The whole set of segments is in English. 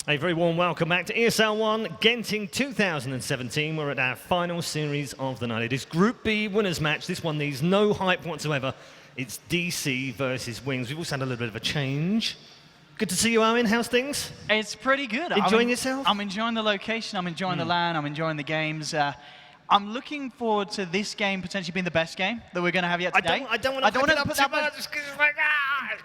A very warm welcome back to ESL One, Genting 2017. We're at our final series of the night. It is Group B winners match. This one needs no hype whatsoever. It's DC versus Wings. We've also had a little bit of a change. Good to see you, Owen. How's things? It's pretty good. Enjoying yourself? I'm enjoying the location. I'm enjoying the LAN. I'm enjoying the games. I'm looking forward to this game potentially being the best game that we're going to have yet today. I don't want to put that much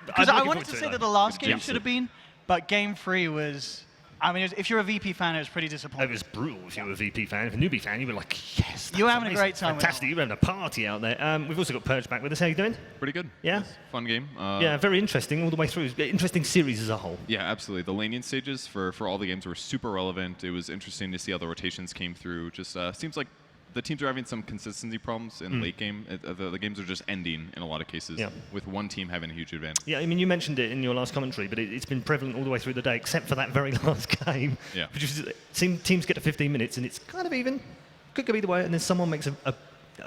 because I wanted to say that the last game should have been, but game 3 was. I mean, if you're a VP fan, it was pretty disappointing. It was brutal if you were a VP fan. If a newbie fan, you were like, yes, you were having a great time. Fantastic. You were having a party out there. We've also got Purge back with us. How you doing? Pretty good. Yeah? Fun game. Yeah, very interesting all the way through. Interesting series as a whole. Yeah, absolutely. The laning stages for all the games were super relevant. It was interesting to see how the rotations came through. Just seems like the teams are having some consistency problems in late game. The games are just ending in a lot of cases, with one team having a huge advantage. Yeah, I mean, you mentioned it in your last commentary, but it's been prevalent all the way through the day, except for that very last game. Yeah. Which is, teams get to 15 minutes, and it's kind of even. Could go either way, and then someone makes a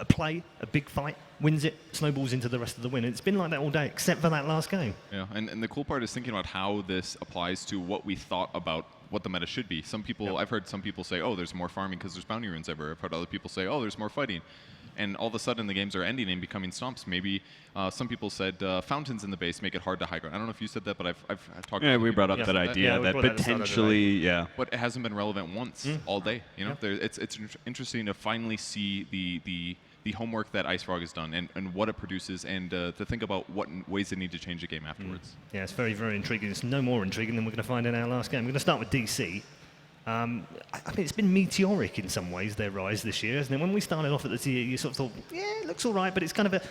play, a big fight, wins it, snowballs into the rest of the win. And it's been like that all day, except for that last game. Yeah, and the cool part is thinking about how this applies to what we thought about what the meta should be. Some people, I've heard some people say, oh, there's more farming because there's bounty runes ever. I've heard other people say, oh, there's more fighting. And all of a sudden, the games are ending and becoming stomps. Maybe some people said fountains in the base make it hard to high ground. I don't know if you said that, but I've talked. Yeah, we brought up that idea that potentially, But it hasn't been relevant once all day. You know, it's interesting to finally see the homework that IceFrog has done and what it produces, and to think about what ways they need to change the game afterwards. Yeah, it's very, very intriguing. It's no more intriguing than we're going to find in our last game. We're going to start with DC. I mean, it's been meteoric in some ways, their rise this year, isn't it? When we started off at the tier, you sort of thought, yeah, it looks all right, but it's kind of a...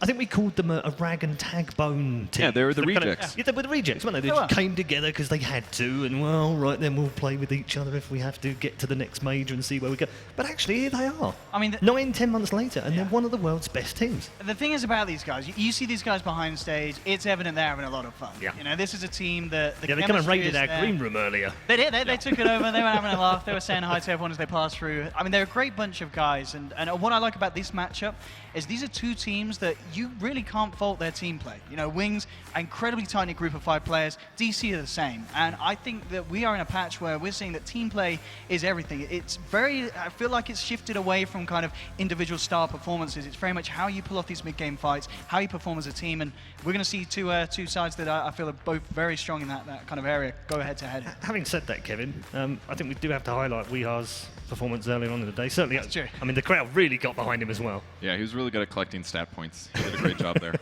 I think we called them a rag and tag bone team. Yeah, they were the rejects. Yeah, they were the rejects, weren't they? They just came together because they had to, and well, right then we'll play with each other if we have to get to the next major and see where we go. But actually, here they are. I mean, 9-10 months later, and they're one of the world's best teams. The thing is about these guys, you see these guys behind stage, it's evident they're having a lot of fun. Yeah. You know, this is a team that they kind of raided our green room earlier. They did. They took it over. They were having a laugh. They were saying hi to everyone as they passed through. I mean, they're a great bunch of guys, and what I like about this matchup is these are two teams that you really can't fault their team play. You know, Wings, an incredibly tight-knit group of 5 players. DC are the same. And I think that we are in a patch where we're seeing that team play is everything. It's very, I feel like it's shifted away from kind of individual star performances. It's very much how you pull off these mid-game fights, how you perform as a team. And we're going to see two sides that I feel are both very strong in that kind of area, go head-to-head. Having said that, Kevin, I think we do have to highlight Weehar's performance earlier on in the day. Certainly, that's true. I mean, the crowd really got behind him as well. Yeah, he was really good at collecting stat points. He did a great job there.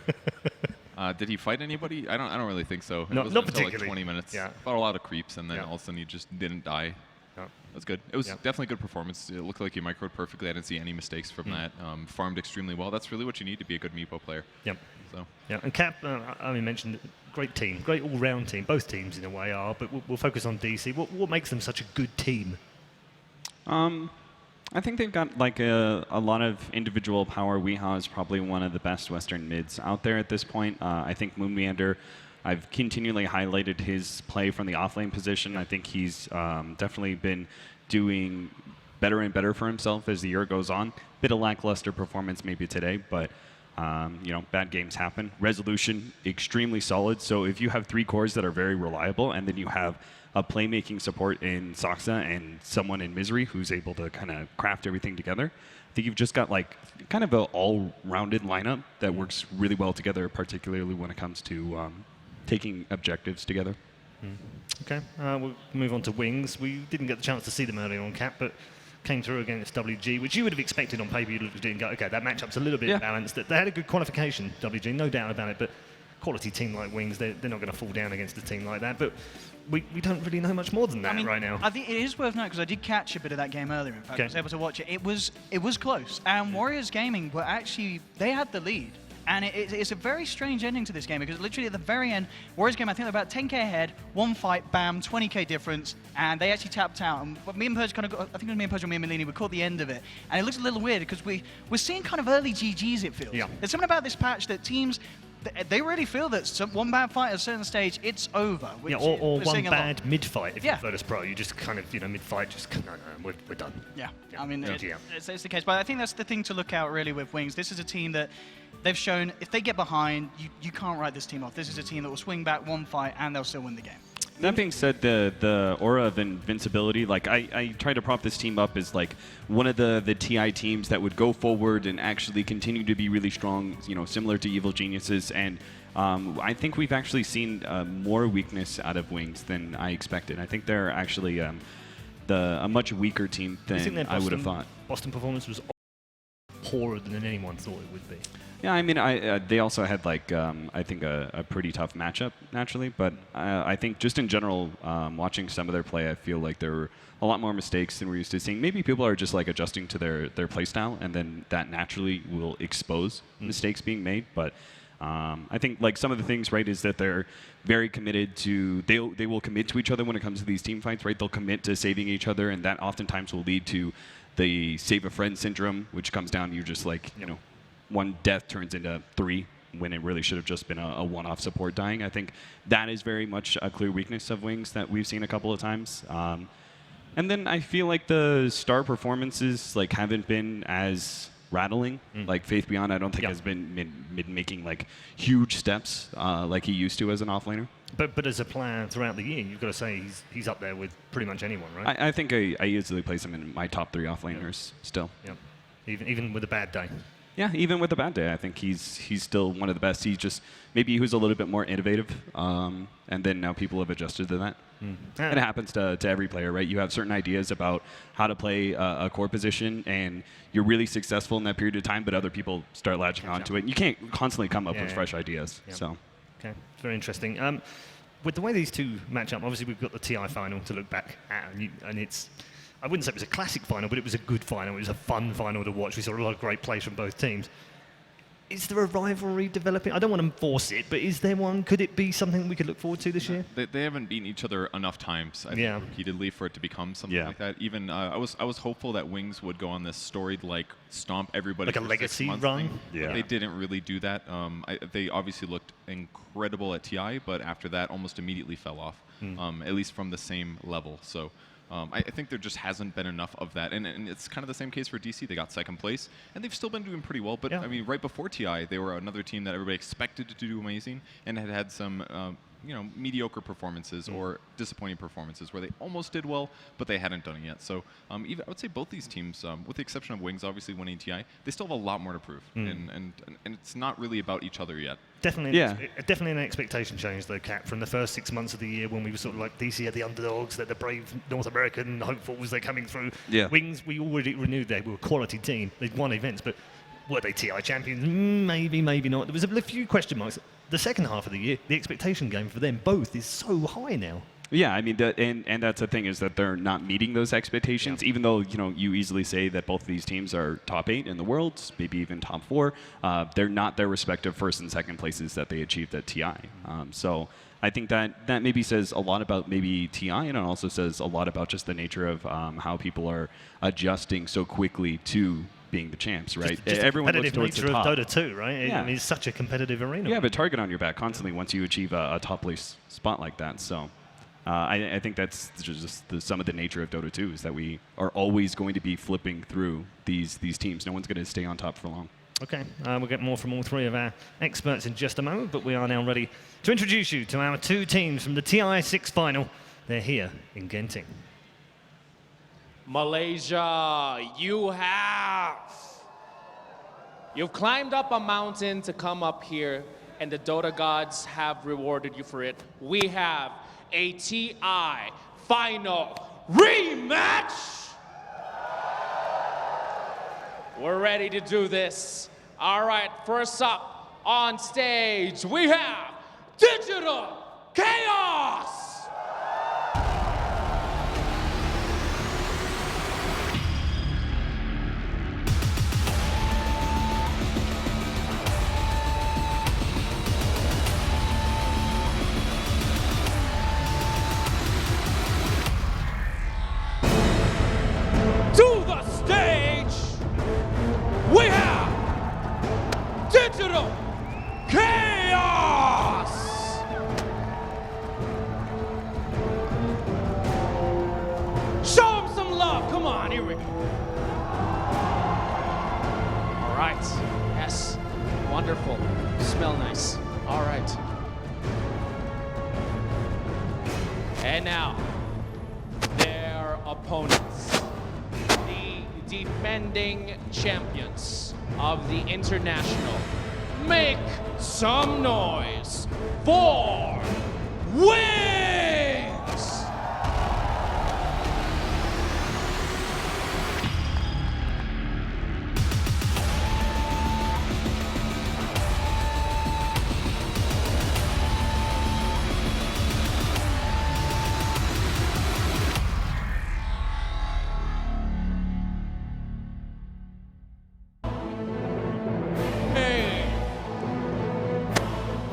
Did he fight anybody? I don't really think so. Not particularly. Like 20 minutes. Yeah. Fought a lot of creeps, and then all of a sudden he just didn't die. Yeah. That's good. It was definitely a good performance. It looked like he microed perfectly. I didn't see any mistakes from that. Farmed extremely well. That's really what you need to be a good Meepo player. Yep. So. Yeah, and Cap, I mean, mentioned great team, great all-round team. Both teams in a way are, but we'll focus on DC. What makes them such a good team? I think they've got like a lot of individual power. Weeha is probably one of the best Western mids out there at this point. I think Moonmeander, I've continually highlighted his play from the offlane position. I think he's definitely been doing better and better for himself as the year goes on. Bit of lackluster performance maybe today, but you know, bad games happen. Resolution, extremely solid. So if you have 3 cores that are very reliable, and then you have a playmaking support in Soxa and someone in Misery who's able to kind of craft everything together, I think you've just got like kind of an all-rounded lineup that works really well together, particularly when it comes to taking objectives together. Okay, we'll move on to Wings. We didn't get the chance to see them earlier on, Cap, but came through against WG, which you would have expected on paper. You'd look at it and go, okay, that matchup's a little bit balanced. They had a good qualification, WG, no doubt about it, but quality team like Wings, they're not going to fall down against a team like that. But we don't really know much more than that right now. I think it is worth noting, because I did catch a bit of that game earlier. In fact, I was able to watch it. It was close. And Warriors Gaming were actually, they had the lead. And it's a very strange ending to this game, because literally at the very end, Warriors Game, I think they're about 10k ahead, one fight, bam, 20k difference, and they actually tapped out. And me and Purge kind of got, I think it was me and Purge and me and Melini, we caught the end of it. And it looks a little weird, because we're seeing kind of early GGs, it feels. Yeah. There's something about this patch that teams, they really feel that one bad fight at a certain stage, it's over. Yeah, or one bad mid-fight if you're virtus.pro. You just kind of, you know, mid-fight, just, no, we're done. Yeah, I mean, it's the case. But I think that's the thing to look out, really, with Wings. This is a team that they've shown, if they get behind, you can't write this team off. This is a team that will swing back one fight, and they'll still win the game. That being said, the aura of invincibility, like I try to prop this team up as like one of the TI teams that would go forward and actually continue to be really strong, you know, similar to Evil Geniuses. And I think we've actually seen more weakness out of Wings than I expected. I think they're actually a much weaker team than I would have thought. Boston performance was poorer than anyone thought it would be. Yeah, I mean, they also had like I think a pretty tough matchup naturally, but I think just in general, watching some of their play, I feel like there were a lot more mistakes than we're used to seeing. Maybe people are just like adjusting to their play style, and then that naturally will expose mistakes being made. But I think like some of the things, right, is that they're very committed to they will commit to each other when it comes to these team fights, right? They'll commit to saving each other, and that oftentimes will lead to the save a friend syndrome, which comes down to you just like, you know, one death turns into 3 when it really should have just been a one-off support dying. I think that is very much a clear weakness of Wings that we've seen a couple of times. And then I feel like the star performances like haven't been as rattling. Like Faith Beyond, I don't think has been making like huge steps like he used to as an offlaner. But as a player throughout the year, you've got to say he's up there with pretty much anyone, right? I think I easily place him in my top 3 offlaners still. Yep. Even with a bad day. Yeah, even with a bad day, I think he's still one of the best. He's just maybe he was a little bit more innovative, and then now people have adjusted to that. And it happens to every player, right? You have certain ideas about how to play a core position, and you're really successful in that period of time, but other people start latching onto it. And you can't constantly come up with fresh ideas. Yeah. So, okay, it's very interesting. With the way these two match up, obviously we've got the TI final to look back at, and it's. I wouldn't say it was a classic final, but it was a good final. It was a fun final to watch. We saw a lot of great plays from both teams. Is there a rivalry developing? I don't want to force it, but is there one? Could it be something we could look forward to this year? They haven't beaten each other enough times, I think, repeatedly for it to become something like that. Even I was hopeful that Wings would go on this storied like stomp everybody like for a legacy 6 months run. Thing. But they didn't really do that. They obviously looked incredible at TI, but after that, almost immediately fell off. At least from the same level. So. I think there just hasn't been enough of that. And it's kind of the same case for DC. They got 2nd place, and they've still been doing pretty well. But, I mean, right before TI, they were another team that everybody expected to do amazing and had some, mediocre performances or disappointing performances where they almost did well, but they hadn't done it yet. So even I would say both these teams, with the exception of Wings, obviously winning TI, they still have a lot more to prove. And it's not really about each other yet. Definitely an expectation change, though, Kat, from the first 6 months of the year when we were sort of like DC had the underdogs, they're the brave North American hopefuls, they're coming through. Wings, we already knew they were a quality team. They'd won events, but were they TI champions? Maybe, maybe not. There was a few question marks. The second half of the year, the expectation game for them both is so high now. Yeah, I mean, and that's the thing is that they're not meeting those expectations, even though, you know, you easily say that both of these teams are top 8 in the world, maybe even top 4. They're not their respective 1st and 2nd places that they achieved at TI. So I think that maybe says a lot about maybe TI, and it also says a lot about just the nature of how people are adjusting so quickly to being the champs, right? Just everyone the looks towards nature the top. of Dota2, right? Yeah. I mean, it's such a competitive arena. You have a target on your back constantly once you achieve a top place spot like that. So I think that's just some of the nature of Dota2 is that we are always going to be flipping through these teams. No one's going to stay on top for long. Okay, we'll get more from all 3 of our experts in just a moment, but we are now ready to introduce you to our 2 teams from the TI 6 final. They're here in Genting. Malaysia, you've climbed up a mountain to come up here, and the Dota gods have rewarded you for it. We have a TI final rematch. We're ready to do this. All right, first up on stage, we have Digital Chaos. To the stage, we have Digital Chaos! Show them some love, come on, here we go. All right, yes, wonderful, smell nice. All right. And now, their opponents, the defending champions of the International. Make some noise for Wings!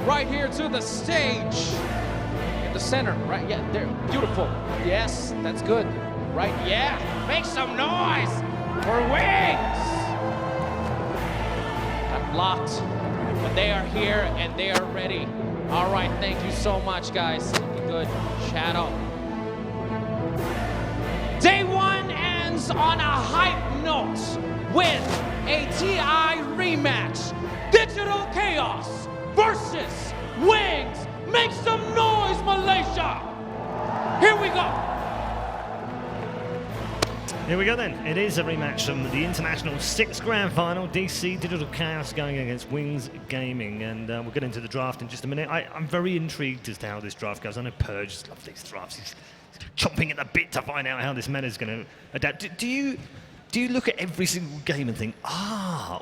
Right here to the stage. In the center, right? Yeah, there. Beautiful. Yes, that's good. Right? Yeah. Make some noise for Wings. Got blocked, but they are here and they are ready. All right, thank you so much, guys. Looking good. Shadow. Day one ends on a hype note with a TI rematch. Digital Chaos versus Wings. Make some noise, Malaysia. Here we go. Here we go then. It is a rematch from the International 6th Grand Final. DC Digital Chaos going against Wings Gaming. And we'll get into the draft in just a minute. I'm very intrigued as to how this draft goes. I know Purge just loves these drafts. He's chomping at the bit to find out how this meta is going to adapt. Do you look at every single game and think,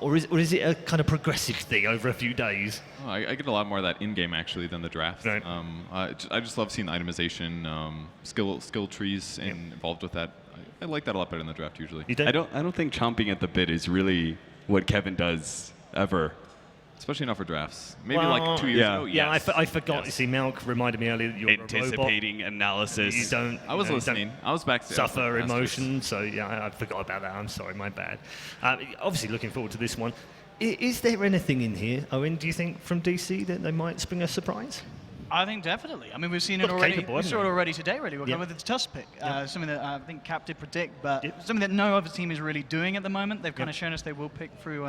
or is it a kind of progressive thing over a few days? Oh, I get a lot more of that in-game actually than the draft. Right. I just love seeing the itemization, skill trees involved with that. I like that a lot better than the draft usually. You don't? I don't think chomping at the bit is really what Kevin does ever. Especially not for drafts. Maybe Well, like 2 years yeah. ago. Yeah, Yes. I forgot. Yes. You see, Malk reminded me earlier that you're Anticipating a robot. analysis. You don't. I was you know, listening. I was back. Suffer emotion. So yeah, I forgot about that. I'm sorry, my bad. Obviously, looking forward to this one. Is there anything in here, Owen? Do you think from DC that they might spring a surprise? I think definitely. I mean, we've seen it Look already. capable, We haven't saw it we? already today, really. We're Yeah. going with the Tusk pick. Something that I think Cap did predict, but Yep. something that no other team is really doing at the moment. They've kind of shown us they will pick through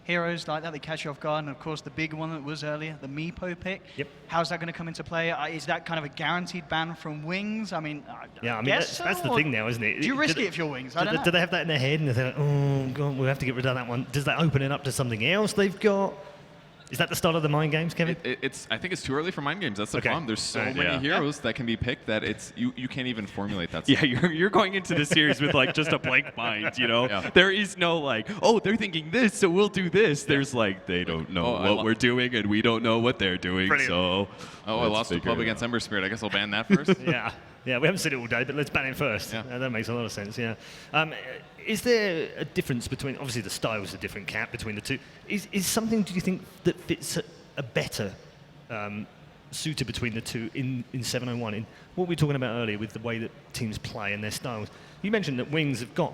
heroes like that. They catch you off guard. And of course, the big one that was earlier, the Meepo pick. Yep. How's that going to come into play? Is that kind of a guaranteed ban from Wings? I mean, Yeah, I mean guess that's the so, or thing now, isn't it? Do you risk Do it they- if you're Wings? Do, I don't know. do they have that in their head and they're like, oh, God, we'll have to get rid of that one? Does that open it up to something else they've got? Is that the start of the mind games, Kevin? I think it's too early for mind games. That's the Okay. problem. There's so Right, many yeah. heroes that can be picked that you can't even formulate that. Yeah, stuff. you're going into the series with like just a blank mind, you know? Yeah. There is no like, oh, they're thinking this, so we'll do this. There's like, they don't know what we're doing and we don't know what they're doing, Brilliant. so. Oh, I let's lost to figure Pub it against out. Ember Spirit. I guess I'll ban that first. Yeah, we haven't seen it all day, but let's ban it first. Yeah. That makes a lot of sense, yeah. Is there a difference between, obviously the styles are different, Cap, between the two. Is something, do you think, that fits a better suited between the two in 701? In what we were talking about earlier with the way that teams play and their styles. You mentioned that Wings have got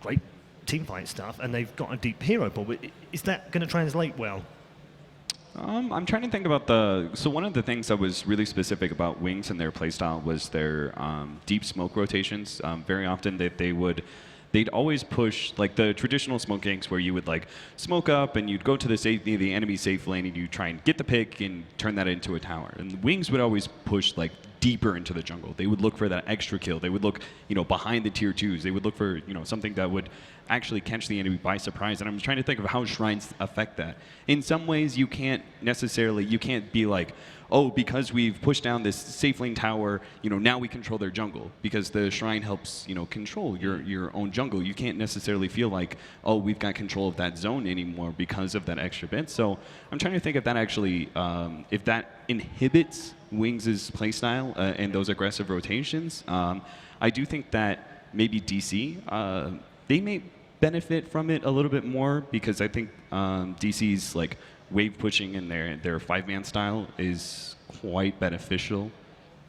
great teamfight stuff and they've got a deep hero pool, but is that going to translate well? I'm trying to think about so one of the things that was really specific about Wings and their playstyle was their deep smoke rotations. Very often they'd always push like the traditional smoke ganks where you would like smoke up and you'd go to the enemy safe lane and you try and get the pick and turn that into a tower. And Wings would always push like deeper into the jungle. They would look for that extra kill. They would look, behind the tier 2s. They would look for, something that would actually catch the enemy by surprise. And I'm trying to think of how shrines affect that. In some ways, you can't be like, oh, because we've pushed down this safe lane tower, now we control their jungle. Because the shrine helps, control your own jungle. You can't necessarily feel like, oh, we've got control of that zone anymore because of that extra bit. So I'm trying to think if that actually, if that inhibits Wings' playstyle and those aggressive rotations. I do think that maybe DC, they may benefit from it a little bit more because I think DC's like wave pushing and their 5-man style is quite beneficial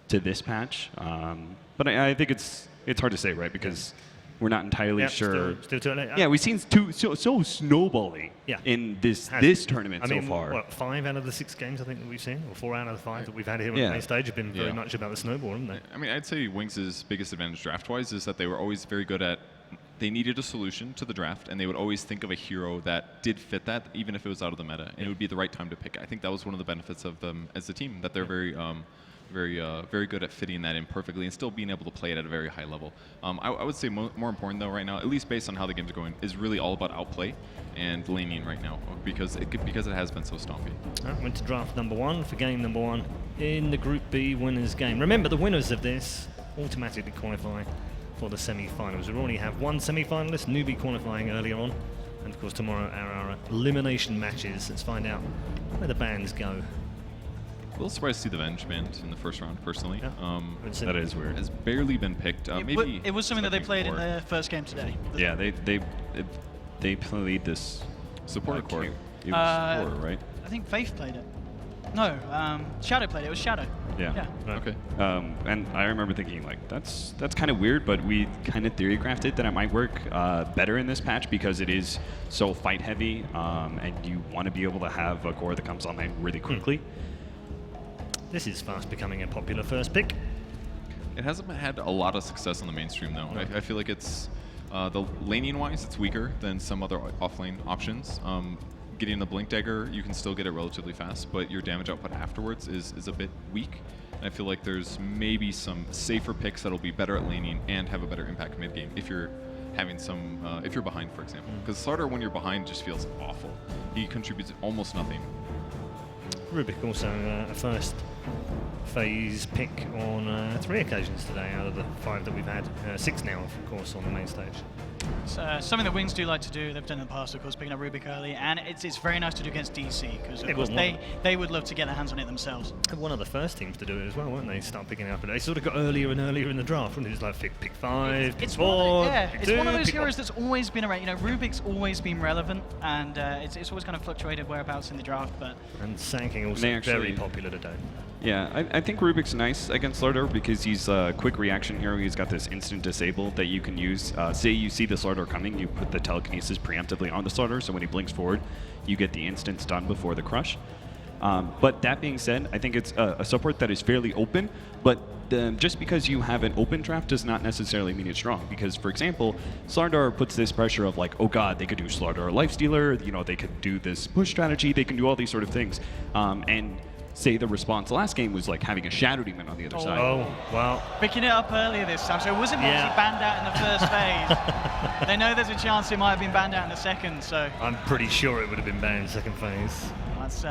to this patch. But I think it's hard to say, right? Because we're not entirely sure. Still too early. Yeah, we've seen so snowballing in this tournament so far. What, 5 out of the 6 games I think that we've seen, or 4 out of the 5 that we've had here on the Yeah. main stage have been very much about the snowball, haven't they? I mean, I'd say Wings' biggest advantage draft-wise is that they were always very good at. They needed a solution to the draft, and they would always think of a hero that did fit that, even if it was out of the meta, and it would be the right time to pick. I think that was one of the benefits of them as a team, that they're very very good at fitting that in perfectly and still being able to play it at a very high level. I would say more important though right now, at least based on how the games are going, is really all about outplay and laning right now because it has been so stompy. Went to draft number 1 for game number 1 in the Group B winners game. Remember, the winners of this automatically qualify for the semi-finals. We already have one semi-finalist, newbie qualifying earlier on, and of course tomorrow are our elimination matches. Let's find out where the bands go. A little surprised to see the Venge banned in the first round, personally. Yeah. That is weird. Has barely been picked. Maybe it was something that they played in their first game today. Yeah, they played this support core. It was support, right? I think Faith played it. No, Shadow played it. It was Shadow. Yeah. Right. Okay. And I remember thinking like that's kind of weird, but we kind of theory crafted that it might work better in this patch because it is so fight heavy, and you want to be able to have a core that comes online really quickly. This is fast becoming a popular first pick. It hasn't had a lot of success on the mainstream though. I feel like it's the laning wise, it's weaker than some other offlane options. Getting the Blink Dagger, you can still get it relatively fast, but your damage output afterwards is a bit weak. And I feel like there's maybe some safer picks that'll be better at laning and have a better impact mid game if you're having some, if you're behind, for example. Because Slaughter, when you're behind, just feels awful. He contributes almost nothing. Rubik also a first phase pick on 3 occasions today out of the 5 that we've had. 6 now, of course, on the main stage. It's something that Wings do like to do. They've done in the past, of course, picking up Rubik early, and it's very nice to do against DC because of course they would love to get their hands on it themselves. And one of the first teams to do it as well, weren't they? Start picking up, but they sort of got earlier and earlier in the draft. When it was like pick 5, pick 4, pick 2, it's one of those pick heroes that's always been around. You know, Rubik's always been relevant, and it's always kind of fluctuated whereabouts in the draft. But Sanking also very popular today. Yeah, I think Rubik's nice against Slardar because he's a quick reaction hero. He's got this instant disable that you can use. Say you see the Slardar coming, you put the telekinesis preemptively on the Slardar, so when he blinks forward, you get the instant stun before the crush. But that being said, I think it's a support that is fairly open, but just because you have an open draft does not necessarily mean it's strong. Because, for example, Slardar puts this pressure of like, oh god, they could do Slardar Lifestealer, you know, they could do this push strategy, they can do all these sort of things. And say the response last game was like having a Shadow Demon on the other side. Oh, wow. Picking it up earlier this time, so it wasn't actually banned out in the first phase. They know there's a chance it might have been banned out in the second, so... I'm pretty sure it would have been banned in second phase. That's...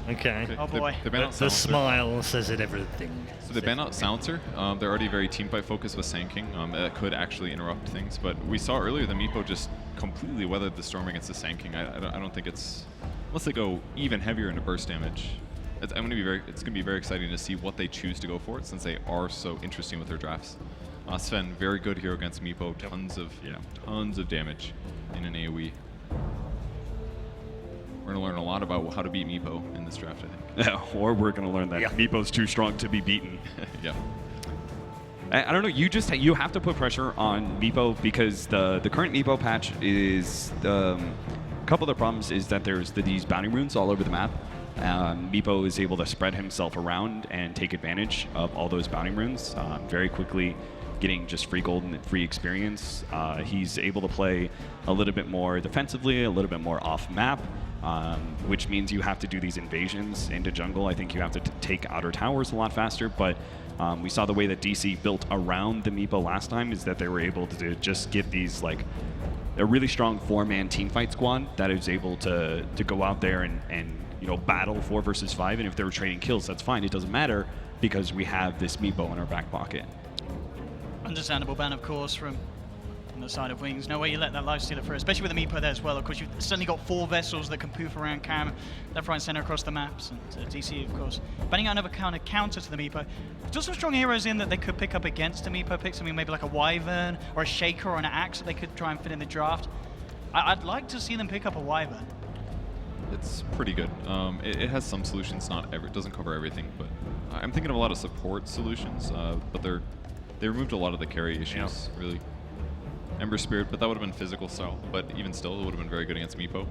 Okay. Oh boy. They banned out The Silencer. smile says it everything. So they banned out Silencer. They're already very team fight focused with Sanking. That could actually interrupt things. But we saw earlier the Meepo just completely weathered the storm against the Sanking. I don't think it's... Unless they go even heavier into burst damage. It's going to be very exciting to see what they choose to go for it, since they are so interesting with their drafts. Sven, very good hero against Meepo. Tons of damage in an AoE. We're going to learn a lot about how to beat Meepo in this draft, I think. Yeah, or we're going to learn that Meepo's too strong to be beaten. Yeah. I don't know. You have to put pressure on Meepo because the current Meepo patch is a couple of the problems is that there's these bounty runes all over the map. Meepo is able to spread himself around and take advantage of all those bounty runes very quickly, getting just free gold and free experience. He's able to play a little bit more defensively, a little bit more off map, which means you have to do these invasions into jungle. I think you have to take outer towers a lot faster, but we saw the way that DC built around the Meepo last time is that they were able to just get these like a really strong 4-man teamfight squad that is able to go out there and you know, battle 4 versus 5, and if they were trading kills, that's fine. It doesn't matter because we have this Meepo in our back pocket. Understandable ban, of course, from the side of Wings. No way you let that Lifestealer through, especially with the Meepo there as well. Of course, you've suddenly got 4 vessels that can poof around Cam, left, right, and center across the maps, and DC, of course. Banning out another counter to the Meepo. There's some strong heroes in that they could pick up against a Meepo pick, something maybe like a Wyvern or a Shaker or an Axe that they could try and fit in the draft. I'd like to see them pick up a Wyvern. It's pretty good. It has some solutions, it doesn't cover everything, but I'm thinking of a lot of support solutions, but they removed a lot of the carry issues, really. Ember Spirit, but that would have been physical style, but even still, it would have been very good against Meepo.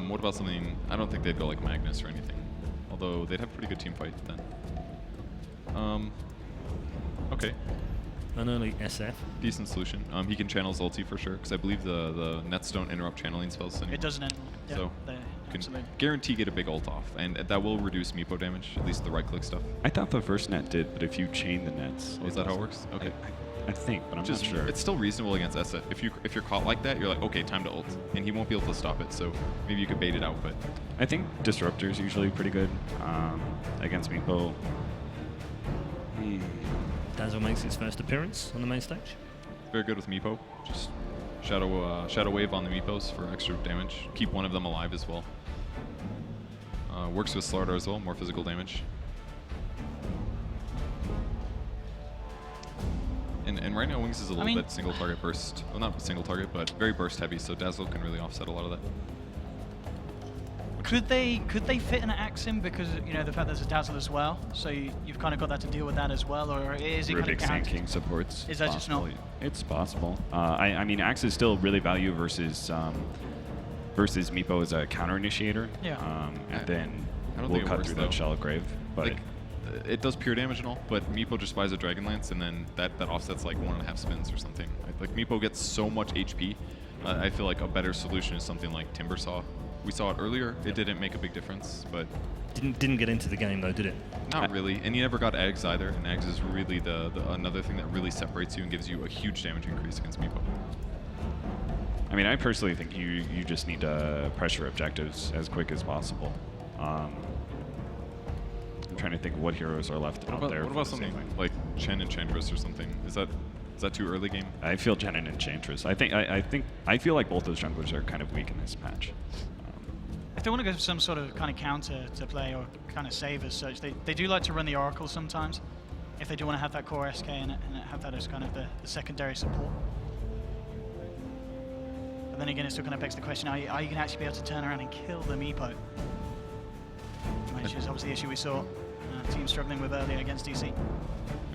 What about something, I don't think they'd go like Magnus or anything, although they'd have a pretty good team fight then. Okay. An early SF. Decent solution. He can channel his ulti for sure, because I believe the nets don't interrupt channeling spells anymore. It doesn't anymore. Yeah, So, can Absolutely. guarantee get a big ult off, and that will reduce Meepo damage, at least the right-click stuff. I thought the first net did, but if you chain the nets, Oh, is that how it works? Okay. I think, but I'm Just not sure. It's still reasonable against Essa. If you're caught like that, you're like, okay, time to ult, and he won't be able to stop it. So maybe you could bait it out, but I think Disruptor is usually pretty good against Meepo. Dazzle makes his first appearance on the main stage. very good with Meepo. Just Shadow Wave on the Meepos for extra damage. Keep one of them alive as well. Works with Slardar as well, more physical damage. And right now Wings is a little bit single target burst. Well, not single target, but very burst heavy, so Dazzle can really offset a lot of that. Could they fit an Axim because the fact there's a Dazzle as well, so you've kind of got that to deal with that as well, or is it kind of Rubik Sand counted? King supports. Is that just not? It's possible. I mean, Axe is still really value versus Meepo as a counter initiator. Yeah. And then I don't we'll think it cut works, through though. that Shallow Grave, but. Like, it does pure damage and all, but Meepo just buys a Dragon Lance, and then that offsets like 1.5 spins or something. Like Meepo gets so much HP. I feel like a better solution is something like Timber Saw. We saw it earlier. It didn't make a big difference, but Didn't get into the game though, did it? not really. And you never got Eggs either, and Eggs is really the another thing that really separates you and gives you a huge damage increase against Meepo. I mean, I personally think you just need to pressure objectives as quick as possible. I'm trying to think what heroes are left out there. What about something like Chen Enchantress or something? Is that too early game? I feel Chen and Enchantress. I feel like both those junglers are kind of weak in this patch. If they want to go for some sort of kind of counter to play or kind of save as such, they do like to run the Oracle sometimes. If they do want to have that core SK and have that as kind of the secondary support. But then again, it still kind of begs the question: are you going to actually be able to turn around and kill the Meepo? Which is obviously the issue we saw team struggling with earlier against DC.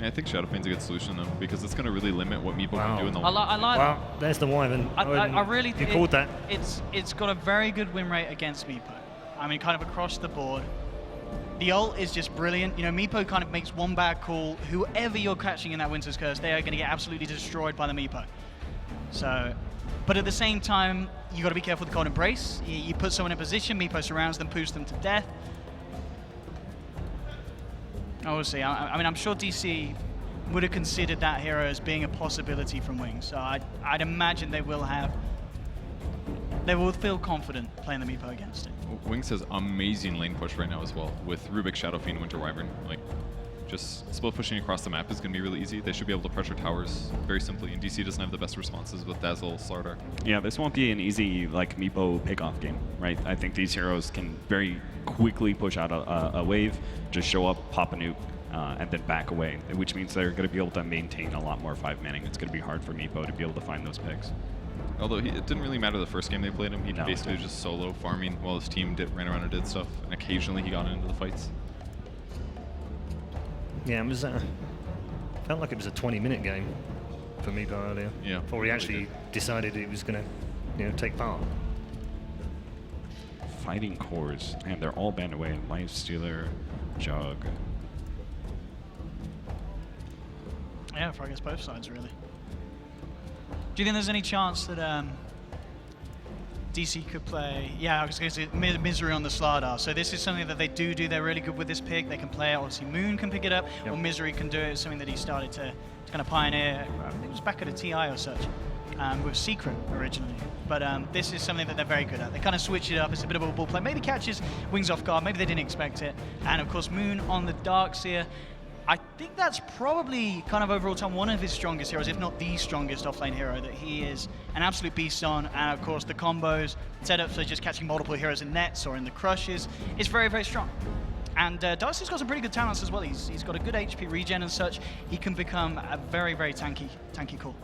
I think Shadow Pain's a good solution though, because it's going to really limit what Meepo can do in the I like Well, there's the Wyvern. I really You think called that. It's got a very good win rate against Meepo. I mean, kind of across the board. The ult is just brilliant. Meepo kind of makes one bad call. Whoever you're catching in that Winter's Curse, they are going to get absolutely destroyed by the Meepo. So, but at the same time, you got to be careful with the Cold Embrace. You put someone in position, Meepo surrounds them, poos them to death. We'll see. I mean, I'm sure DC would have considered that hero as being a possibility from Wings. So I'd imagine they will feel confident playing the Meepo against it. Wings has amazing lane push right now as well, with Rubik, Shadow Fiend, Winter Wyvern. Like, just split pushing across the map is going to be really easy. They should be able to pressure towers very simply, and DC doesn't have the best responses with Dazzle, Slardar. Yeah, this won't be an easy Meepo pick-off game, right? I think these heroes can very quickly push out a wave, just show up, pop a nuke, and then back away, which means they're going to be able to maintain a lot more 5-manning. It's going to be hard for Meepo to be able to find those picks. Although it didn't really matter the first game they played him. He No, basically was just solo farming while his team ran around and did stuff, and occasionally he got into the fights. Yeah, it was. Felt like it was a 20-minute game for Meepo earlier. Yeah, Before he really actually did. decided he was going to, take part. Fighting cores, and they're all banned away. Life Stealer, Jug. Yeah, for I guess both sides really. Do you think there's any chance that DC could play? Yeah, I was going to say Misery on the Slardar. So this is something that they do. They're really good with this pick. They can play it. Obviously, Moon can pick it up, or Misery can do it. It's something that he started to kind of pioneer. I think it was back at a TI or such, with Secret originally. But this is something that they're very good at. They kind of switch it up. It's a bit of a ball play. Maybe catches Wings off guard. Maybe they didn't expect it. And of course, Moon on the Darkseer. I think that's probably kind of overall time one of his strongest heroes, if not the strongest offlane hero, that he is an absolute beast on. And of course the combos, setups, so just catching multiple heroes in nets or in the crushes, is very, very strong. And Darcy's got some pretty good talents as well. He's got a good HP regen and such. He can become a very, very tanky call.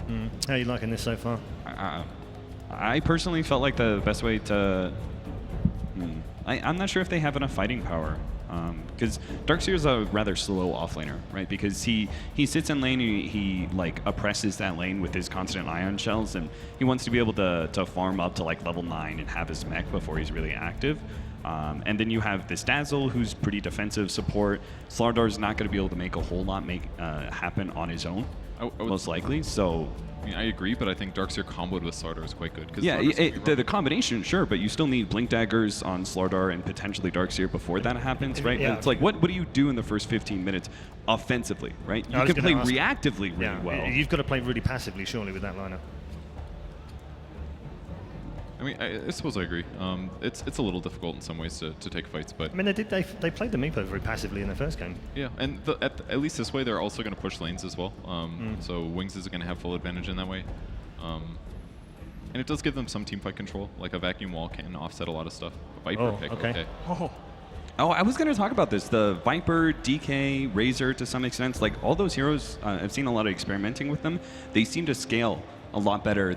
How are you liking this so far? I personally felt like the best way to... I'm not sure if they have enough fighting power. Because Darkseer is a rather slow offlaner, right? Because he sits in lane, he oppresses that lane with his constant ion shells, and he wants to be able to farm up to level 9 and have his mech before he's really active. And then you have this Dazzle, who's pretty defensive support. Slardar's not going to be able to make a whole lot happen on his own. most likely. So. I mean, I agree, but I think Darkseer comboed with Slardar is quite good. Yeah, the combination, sure, but you still need Blink Daggers on Slardar and potentially Darkseer before that happens, right? Yeah, it's like, what do you do in the first 15 minutes offensively, right? You can play reactively really well. You've got to play really passively, surely, with that lineup. I mean, I suppose I agree. It's a little difficult in some ways to take fights, but I mean, they played the Meepo very passively in the first game. yeah, and at least this way they're also going to push lanes as well. So Wings is going to have full advantage in that way, and it does give them some team fight control. Like a vacuum wall can offset a lot of stuff. Viper pick, okay. Oh, I was going to talk about this. The Viper, DK, Razor, to some extent, like all those heroes, I've seen a lot of experimenting with them. They seem to scale a lot better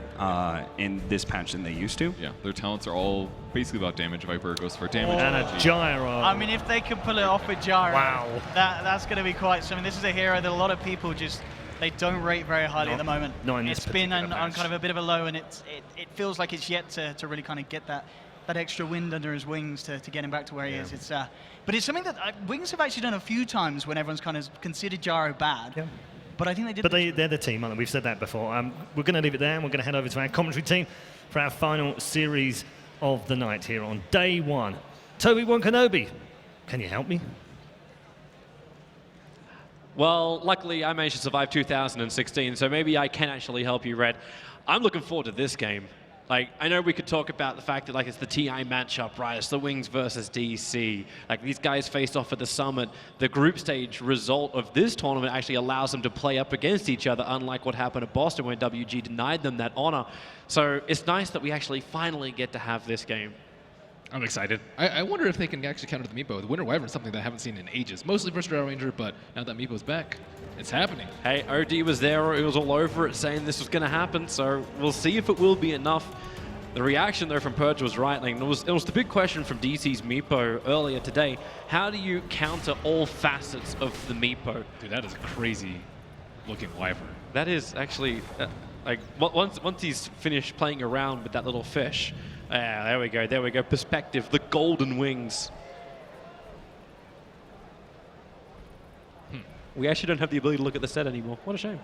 in this patch than they used to. Yeah, their talents are all basically about damage. Viper goes for damage. And a gyro. I mean, if they can pull it off with gyro, wow, that's going to be quite something. This is a hero that a lot of people just they don't rate very highly at the moment. It's been on kind of a bit of a low, and it feels like it's yet to really kind of get that extra wind under his wings to get him back to where he is. But it's something that Wings have actually done a few times when everyone's kind of considered gyro bad. Yeah. But I think they did. But they're the team, aren't they? We've said that before. We're going to leave it there, and we're going to head over to our commentary team for our final series of the night here on day one. Toby Kenobi, can you help me? Well, luckily I managed to survive 2016, so maybe I can actually help you, Red. I'm looking forward to this game. Like, I know we could talk about the fact that, like, it's the TI matchup, right? It's the Wings versus DC. Like, these guys faced off at the Summit. The group stage result of this tournament actually allows them to play up against each other, unlike what happened at Boston when WG denied them that honor. So it's nice that we actually finally get to have this game. I'm excited. I wonder if they can actually counter the Meepo. The Winter Wyvern is something that I haven't seen in ages. Mostly versus Dragon Ranger, but now that Meepo's back, it's happening. Hey, OD was there. It was all over it, saying this was going to happen. So we'll see if it will be enough. The reaction there from Purge was right. Like, it was the big question from DC's Meepo earlier today. How do you counter all facets of the Meepo? Dude, that is a crazy looking Wyvern. That is actually, like, once he's finished playing around with that little fish. There we go. Perspective, the golden wings. We actually don't have the ability to look at the set anymore. What a shame.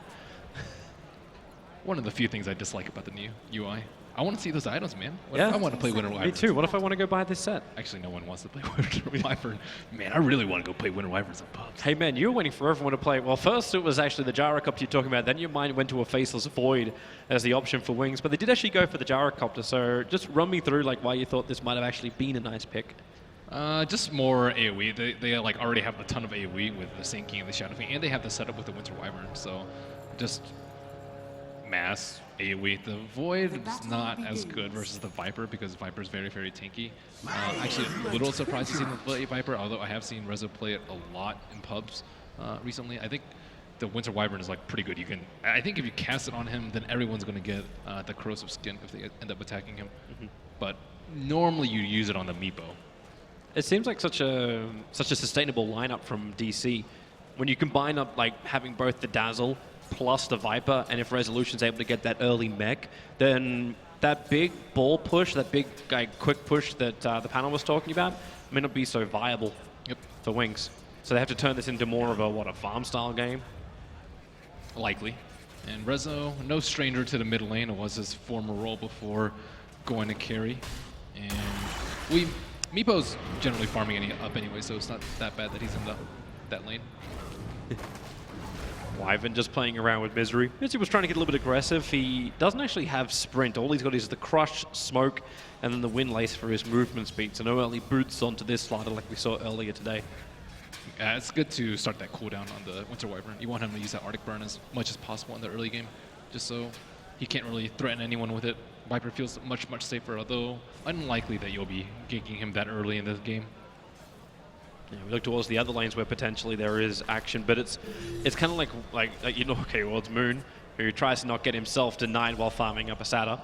One of the few things I dislike about the new UI. I want to see those items, man. What Yeah. if I want to play Winter Wyvern? Me too. What if I want to go buy this set? Actually, no one wants to play Winter Wyvern. Man, I really want to go play Winter Wyverns on pubs. Hey man, you were waiting for everyone to play. Well, first it was actually the Gyrocopter you're talking about. Then your mind went to a Faceless Void as the option for Wings. But they did actually go for the Gyrocopter. So just run me through like why you thought this might have actually been a nice pick. Just more AoE. They like already have a ton of AoE with the Sinking and the Shadow Fiend, and they have the setup with the Winter Wyvern. So just mass AoE. The Void is not as good versus the Viper because Viper is very, very tanky. Actually, a little surprised to see them play Viper, although I have seen Rezo play it a lot in pubs recently. I think the Winter Wyvern is like pretty good. I think if you cast it on him, then everyone's going to get the corrosive skin if they end up attacking him. But normally you use it on the Meepo. It seems like such a sustainable lineup from DC. When you combine up like having both the Dazzle plus the Viper, and if Resolution's able to get that early mech, then that big ball push, that big quick push that the panel was talking about, may not be so viable for Wings. So they have to turn this into more of a farm style game. Likely. And Rezo, no stranger to the mid lane. It was his former role before going to carry. And Meepo's generally farming up anyway, so it's not that bad that he's in that lane. Wyvern just playing around with Misery. Misery was trying to get a little bit aggressive. He doesn't actually have Sprint. All he's got is the Crush, Smoke, and then the Wind Lace for his movement speed. So no early boots onto this slider like we saw earlier today. It's good to start that cooldown on the Winter Wyvern. You want him to use that Arctic Burn as much as possible in the early game, just so he can't really threaten anyone with it. Viper feels much, much safer, although unlikely that you'll be ganking him that early in this game. Yeah, we look towards the other lanes where potentially there is action, but it's kind of like you know, okay, well, it's Moon, who tries to not get himself denied while farming up a Sata.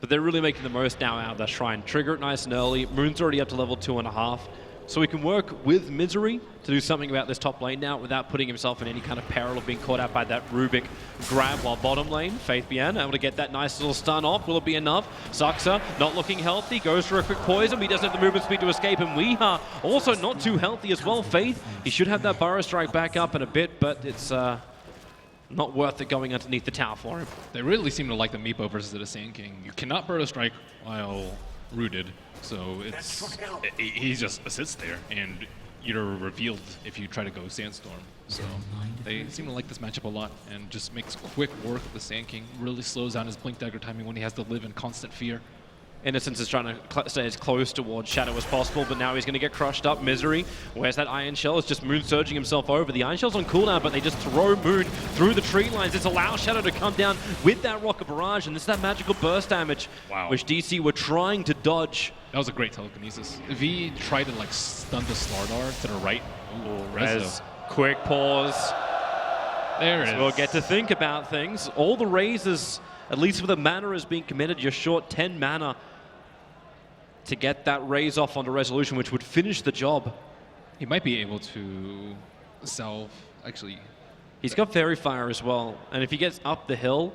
But they're really making the most now out of that Shrine. Trigger it nice and early. Moon's already up to level 2.5. So we can work with Misery to do something about this top lane now without putting himself in any kind of peril of being caught out by that Rubik grab, while bottom lane, Faith Bian able to get that nice little stun off. Will it be enough? Saxa not looking healthy, goes for a quick poison, but he doesn't have the movement speed to escape, and Weeha also not too healthy as well. Faith, he should have that Burrow Strike back up in a bit, but it's not worth it going underneath the tower for him. They really seem to like the Meepo versus the Sand King. You cannot Birdo Strike while rooted, so he just sits there, and you're revealed if you try to go Sandstorm. So they seem to like this matchup a lot, and just makes quick work of the Sand King. Really slows down his Blink Dagger timing when he has to live in constant fear. Innocence is trying to stay as close towards Shadow as possible, but now he's going to get crushed up. Misery, where's that Iron Shell? It's just Moon surging himself over. The Iron Shell's on cooldown, but they just throw Moon through the tree lines. This allows Shadow to come down with that Rocket Barrage, and this is that magical burst damage, which DC were trying to dodge. That was a great telekinesis. If he tried to like stun the Slardar to the right, Rez, quick pause. There it is. We'll get to think about things. All the raises, at least with the mana is being committed, you're short 10 mana to get that raise off onto Resolution, which would finish the job. He might be able to salve, actually. He's got Fairy Fire as well, and if he gets up the hill,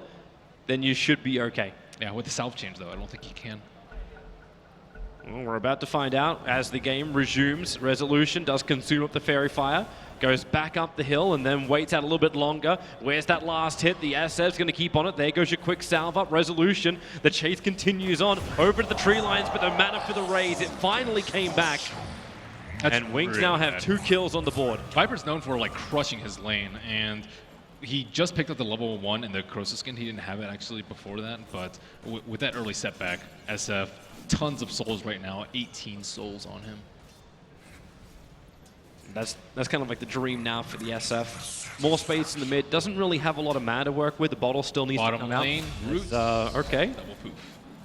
then you should be okay. Yeah, with the salve change though, I don't think he can. Well, we're about to find out as the game resumes. Resolution does consume up the Fairy Fire, goes back up the hill and then waits out a little bit longer. Where's that last hit? The SF's going to keep on it. There goes your quick salve up. Resolution. The chase continues on over to the tree lines, but no mana for the raise. It finally came back. And Wings really now have bad. 2 kills on the board. Viper's known for like crushing his lane, and he just picked up the level 1 in the Crosus skin. He didn't have it actually before that, but with that early setback, SF, tons of souls right now, 18 souls on him. That's kind of like the dream now for the SF. More space in the mid. Doesn't really have a lot of mana to work with. The bottle still needs to come lane, out. roots. Okay. Double poof.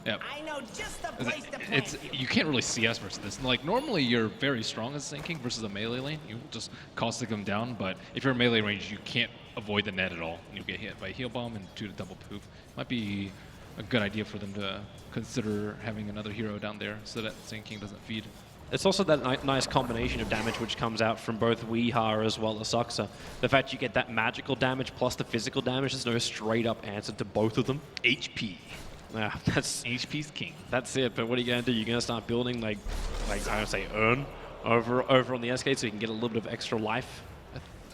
Yep. I know just the place to play. You can't really CS versus this. Like normally you're very strong as Sand King versus a melee lane. You just caustic them down, but if you're in melee range, you can't avoid the net at all. You'll get hit by heal bomb and 2 to double poof. Might be a good idea for them to consider having another hero down there so that Sand King doesn't feed. It's also that nice combination of damage which comes out from both Weehaw as well as Suxa. The fact you get that magical damage plus the physical damage, there's no straight up answer to both of them. HP. Yeah, that's HP's king. That's it, but what are you going to do? You're going to start building like I would say earn over on the SK so you can get a little bit of extra life.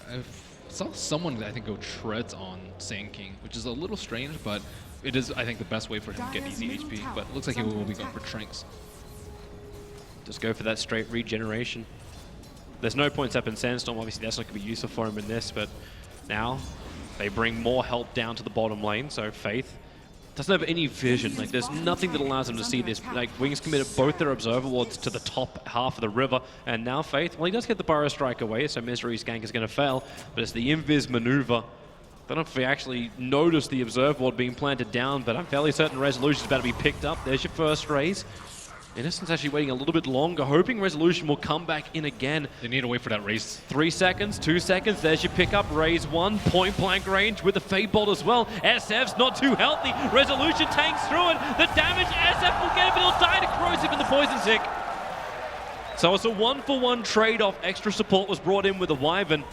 I saw someone I think go treads on Sand King, which is a little strange, but it is I think the best way for him to get easy HP, but it looks like he will be going for Tranks. Just go for that straight regeneration. There's no points up in Sandstorm. Obviously, that's not going to be useful for him in this, but now they bring more help down to the bottom lane. So Faith doesn't have any vision. Like, there's nothing that allows him to see this. Like, Wings committed both their Observer Wards to the top half of the river, and now Faith, well, he does get the Burrow Strike away, so Misery's gank is going to fail, but it's the Invis maneuver. Don't know if we actually noticed the Observer Ward being planted down, but I'm fairly certain Resolution's about to be picked up. There's your first raise. Innocent's actually waiting a little bit longer, hoping Resolution will come back in again. They need to wait for that raise. 3 seconds, 2 seconds, there's your pickup. Raise 1, point blank range with the Fade Bolt as well. SF's not too healthy. Resolution tanks through it. The damage, SF will get it, but he'll die to Corrosive in the poison tick. So it's a 1-for-1 trade-off. Extra support was brought in with a Wyvern.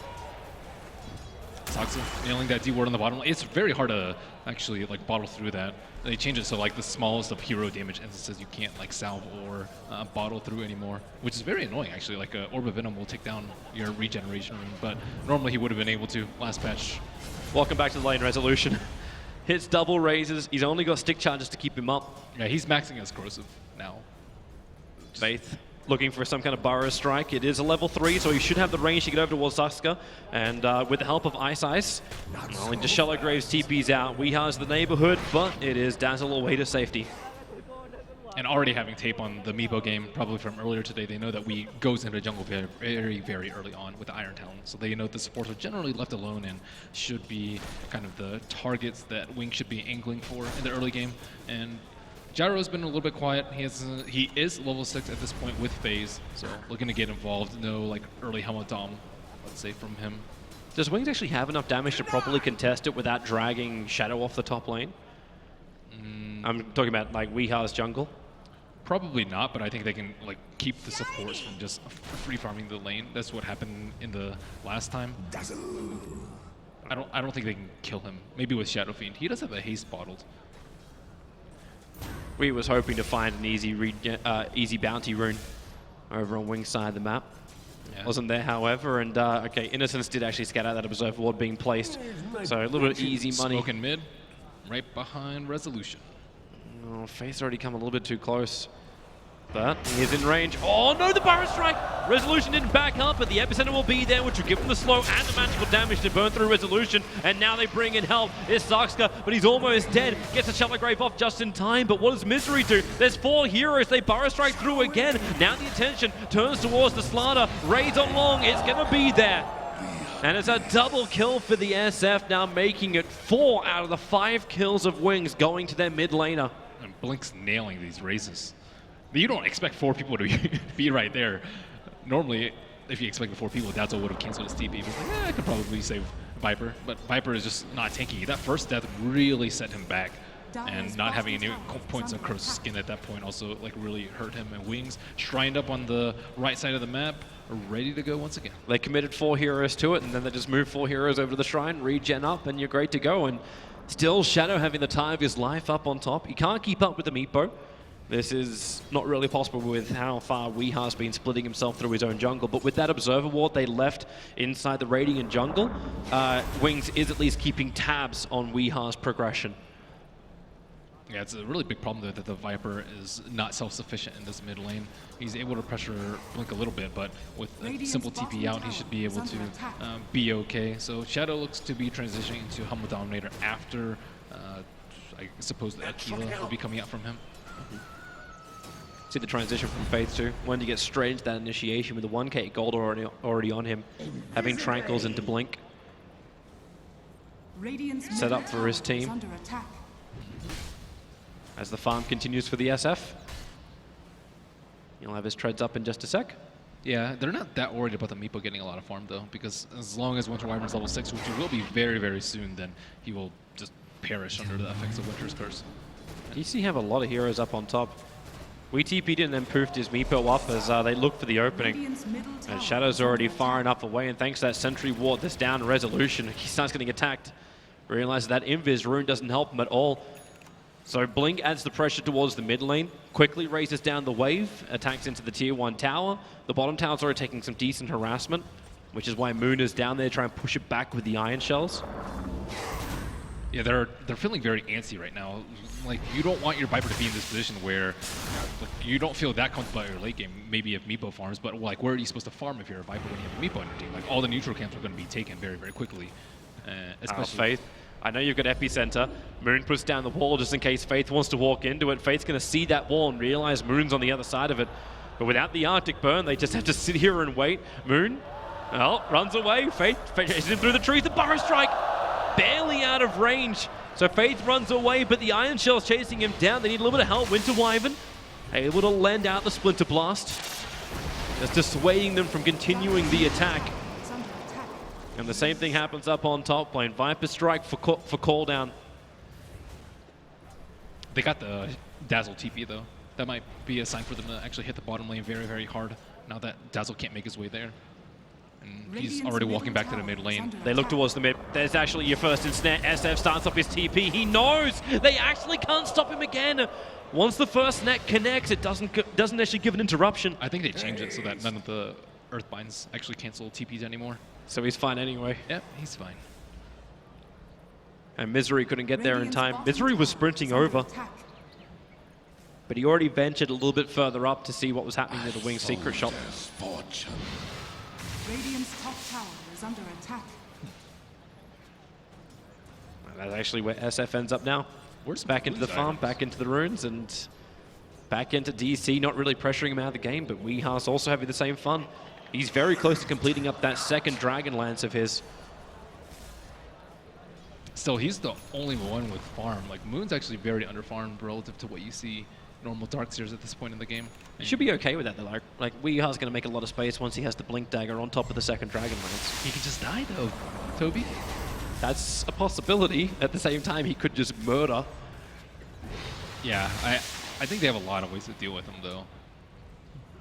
Suxa nailing that D ward on the bottom. It's very hard to actually like bottle through that. They change it so like the smallest of hero damage instances you can't like salve or bottle through anymore, which is very annoying actually. Like Orb of Venom will take down your regeneration rune, but normally he would have been able to last patch. Welcome back to the lane, Resolution. Hits double raises. He's only got stick charges to keep him up. Yeah, he's maxing as Corrosive now. Faith looking for some kind of Burrow Strike. It is a level 3, so he should have the range to get over towards Suska. And with the help of Ice, well, just Shallow Graves TP's out. Weeha's the neighborhood, but it is Dazzle away to safety. And already having tape on the Meepo game, probably from earlier today, they know that we goes into jungle very, very early on with the Iron Talon. So they know the supports are generally left alone and should be kind of the targets that Wing should be angling for in the early game. And Gyro's been a little bit quiet. He is level 6 at this point with Phase, so looking to get involved. No like early Hamadam, let's say, from him. Does Wings actually have enough damage to properly contest it without dragging Shadow off the top lane? I'm talking about like Weeha's jungle. Probably not, but I think they can like keep the supports from just free farming the lane. That's what happened in the last time. I don't think they can kill him. Maybe with Shadow Fiend. He does have a haste bottled. We was hoping to find an easy bounty rune over on Wing's side of the map. Wasn't there, however, and okay, Innocence did actually scout out that Observer Ward being placed, so a little bit easy money. Smoking mid, right behind Resolution. Oh, Faith's already come a little bit too close. But he is in range. Oh no, the Burrow Strike! Resolution didn't back up, but the epicenter will be there, which will give him the slow and the magical damage to burn through Resolution. And now they bring in help. It's Zarkska, but he's almost dead. Gets a Shallow Grave off just in time, but what does Misery do? There's 4 heroes. They Burrow Strike through again. Now the attention turns towards the Slanter. Raids on long. It's gonna be there. And it's a double kill for the SF, now making it 4 out of the 5 kills of Wings going to their mid laner. And Blink's nailing these raises. You don't expect 4 people to be right there. Normally, if you expect 4 people, Dazzle would have canceled his TP. He was like, I could probably save Viper. But Viper is just not tanky. That first death really set him back. And not having any points on Crow's skin at that point also like really hurt him. And Wings shrined up on the right side of the map, ready to go once again. They committed 4 heroes to it, and then they just moved 4 heroes over to the shrine, regen up, and you're great to go. And still, Shadow having the time of his life up on top. He can't keep up with the Meepo. This is not really possible with how far Weeha's been splitting himself through his own jungle, but with that Observer Ward they left inside the Radiant jungle, Wings is at least keeping tabs on Weeha's progression. Yeah, it's a really big problem though that the Viper is not self-sufficient in this mid lane. He's able to pressure Blink a little bit, but with a simple TP out, he should be able to be okay. So Shadow looks to be transitioning into Humble Dominator after, I suppose, the Aquila will be coming out from him. See the transition from Faith too. When you get straight into that initiation with the 1k gold already on him, having Tranquils into Blink. Set up for his team. As the farm continues for the SF. He'll have his treads up in just a sec. Yeah, they're not that worried about the Meepo getting a lot of farm though, because as long as Winter Wyvern's level 6, which he will be very, very soon, then he will just perish under the effects of Winter's Curse. DC have a lot of heroes up on top. We TP'd and then poofed his Meepo up as they look for the opening. And Shadow's already far enough away, and thanks to that Sentry Ward that's down Resolution, he starts getting attacked. Realizes that Invis rune doesn't help him at all. So Blink adds the pressure towards the mid lane, quickly raises down the wave, attacks into the tier 1 tower. The bottom tower's already taking some decent harassment, which is why Moon is down there trying to push it back with the Iron Shells. Yeah, they're feeling very antsy right now. Like, you don't want your Viper to be in this position where like, you don't feel that comfortable about your late game, maybe if Meepo farms, but like, where are you supposed to farm if you're a Viper when you have a Meepo on your team? Like, all the neutral camps are going to be taken very, very quickly. Especially Faith, I know you've got Epicenter. Moon puts down the wall just in case Faith wants to walk into it. Faith's going to see that wall and realize Moon's on the other side of it. But without the Arctic Burn, they just have to sit here and wait. Moon, well, runs away. Faith chases him through the trees. The Burrow Strike, barely out of range. So Faith runs away, but the Iron Shell's chasing him down. They need a little bit of help. Winter Wyvern able to lend out the Splinter Blast, just dissuading them from continuing the attack. And the same thing happens up on top lane. Viper Strike for call down. They got the Dazzle TP though. That might be a sign for them to actually hit the bottom lane very, very hard now that Dazzle can't make his way there. And he's already walking back to the mid lane. They look towards the mid. There's actually your first instant. SF starts off his TP. He knows they actually can't stop him again. Once the first net connects, it doesn't actually give an interruption. I think they changed it so that none of the Earthbinds actually cancel TPs anymore. So he's fine anyway. Yep, he's fine. And Misery couldn't get there in time. Misery was sprinting over, but he already ventured a little bit further up to see what was happening near the Wing's secret shop. Radiant's top tower is under attack. That's actually where SF ends up now. Where's back into the Moon's farm, items? back into the runes, and back into DC, not really pressuring him out of the game, but Weeha's also having the same fun. He's very close to completing up that second Dragonlance of his. Still, he's the only one with farm. Like, Moon's actually very underfarmed relative to what you see normal Darkseers at this point in the game. He should be okay with that though. Like Weeha's going to make a lot of space once he has the Blink Dagger on top of the second Dragonlance. He can just die though, Toby. That's a possibility. At the same time, he could just murder. Yeah, I think they have a lot of ways to deal with him though.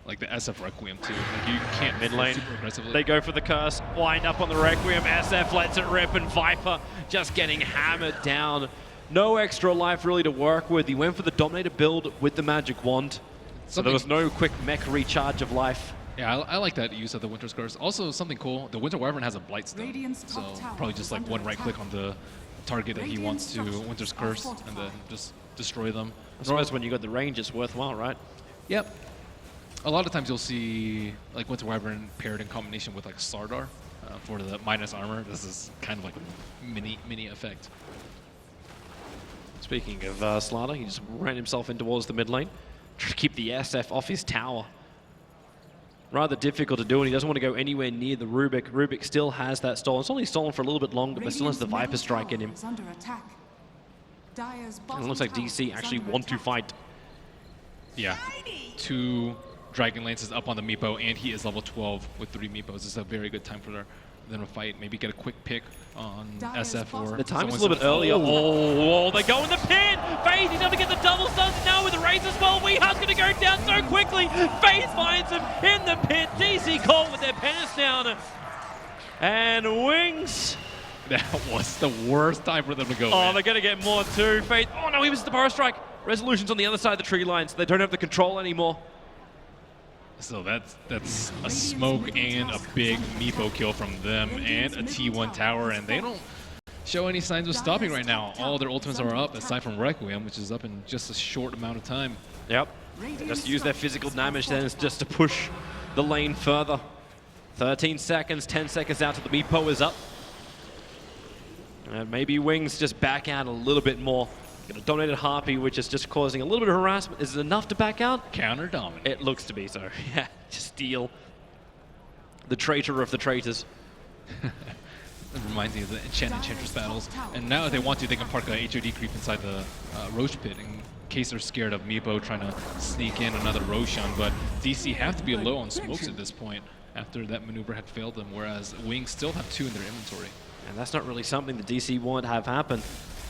Like the SF Requiem too. Like, you can't Mid lane, super aggressively. they go for the curse, wind up on the Requiem, SF lets it rip, and Viper just getting hammered down. No extra life really to work with. He went for the Dominator build with the Magic Wand. So there was no quick mech recharge of life. Yeah, I like that use of the Winter's Curse. Also, something cool, the Winter Wyvern has a Blight Stone. Radiant's So top tower probably just like is one under right click on the target that he wants to Radiant's Winter's structures Curse are and then just destroy them. I suppose when you got the range, it's worthwhile, right? Yep. A lot of times you'll see like Winter Wyvern paired in combination with like Sardar for the minus armor. This is kind of like a mini effect. Speaking of Slaughter, he just ran himself in towards the mid lane, trying to keep the SF off his tower. Rather difficult to do, and he doesn't want to go anywhere near the Rubik. Rubik still has that stolen. It's only stolen for a little bit longer, but still has the Viper Strike in him. And it looks like DC actually want to fight. Yeah. 2 Dragon Lances up on the Meepo, and he is level 12 with 3 Meepos. This is a very good time for them to fight. Maybe get a quick pick on SF or... The time is a little bit earlier. Oh, they go in the pin! FaZe, he's going to get the double stuns now with the Raze as well. Weeha's going to go down so quickly. FaZe finds him in the pit. DC caught with their pants down. And Wings. That was the worst time for them to go Oh, in. they're going to get more too. FaZe, oh no, he was the Burrow Strike. Resolution's on the other side of the tree line, so they don't have the control anymore. So that's a smoke and a big Meepo kill from them and a T1 tower, and they don't show any signs of stopping right now. All their ultimates are up, aside from Requiem, which is up in just a short amount of time. Yep. They just use their physical damage then just to push the lane further. 13 seconds, 10 seconds out till the Meepo is up. And maybe Wings just back out a little bit more. Got a dominated Harpy, which is just causing a little bit of harassment. Is it enough to back out? Counter dominant. It looks to be so. Yeah, just steal. The traitor of the traitors. It reminds me of the Enchantress battles. And now if they want to, they can park a HOD creep inside the Roche pit in case they're scared of Meepo trying to sneak in another Roshan. But DC have to be low on smokes at this point after that maneuver had failed them, whereas Wings still have 2 in their inventory. And that's not really something the DC want to have happen.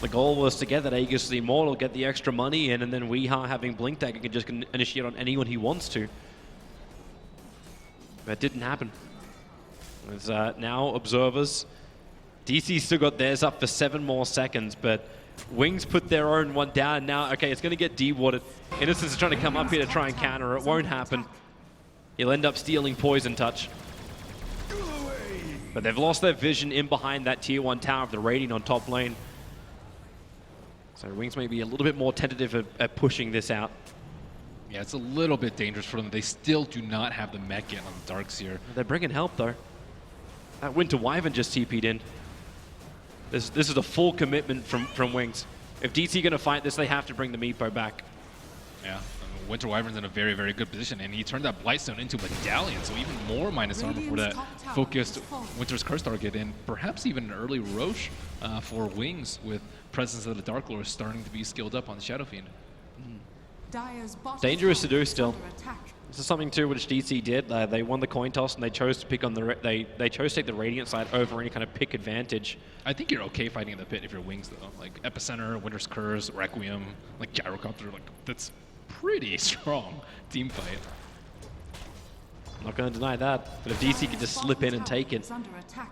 The goal was to get that Aegis the Immortal, get the extra money in, and then Weeha having Blink Dagger can just initiate on anyone he wants to. That didn't happen. There's now Observers. DC still got theirs up for 7 more seconds, but Wings put their own one down. Now, okay, it's going to get dewatered. Innocence is trying to come up here to try and counter. It won't happen. He'll end up stealing Poison Touch. But they've lost their vision in behind that tier 1 tower of the Radiant on top lane. So Wings may be a little bit more tentative at pushing this out. Yeah, it's a little bit dangerous for them. They still do not have the mech yet on the Darkseer. They're bringing help, though. That Winter Wyvern just TP'd in. This is a full commitment from Wings. If DC going to fight this, they have to bring the Meepo back. Yeah, Winter Wyvern's in a very, very good position, and he turned that Blightstone into Medallion, so even more minus armor for that focused Winter's Curse target, and perhaps even an early Roche for Wings with presence of the Dark Lord starting to be skilled up on the Shadow Fiend. Dangerous to do still. This is something too which DC did. They won the coin toss and they chose to pick on they chose to take the Radiant side over any kind of pick advantage. I think you're okay fighting in the pit if you're Wings though. Like Epicenter, Winter's Curse, Requiem, like Gyrocopter, like that's pretty strong team fight. I'm not going to deny that, but if DC can just slip in and take it.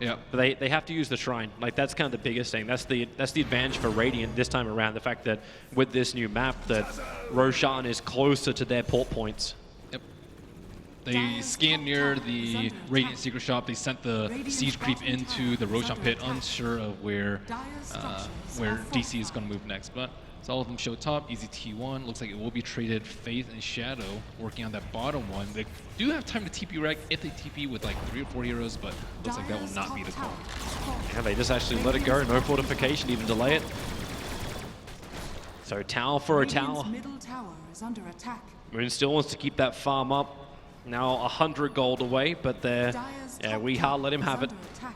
Yeah. But they have to use the Shrine. Like that's kind of the biggest thing. That's the advantage for Radiant this time around. The fact that with this new map that Roshan is closer to their port points. Yep. They scanned near the Radiant Secret Shop. They sent the Siege Creep into the Roshan pit, unsure of where DC is going to move next. But so all of them show top, easy T1. Looks like it will be traded Faith and Shadow, working on that bottom one. They do have time to TP Reg if they TP with like 3 or 4 heroes, but looks like that will not be the call. Yeah, they just actually let it go. No fortification, even delay it. So tower for a tower. Moon still wants to keep that farm up. Now 100 gold away, but Weeha let him have it.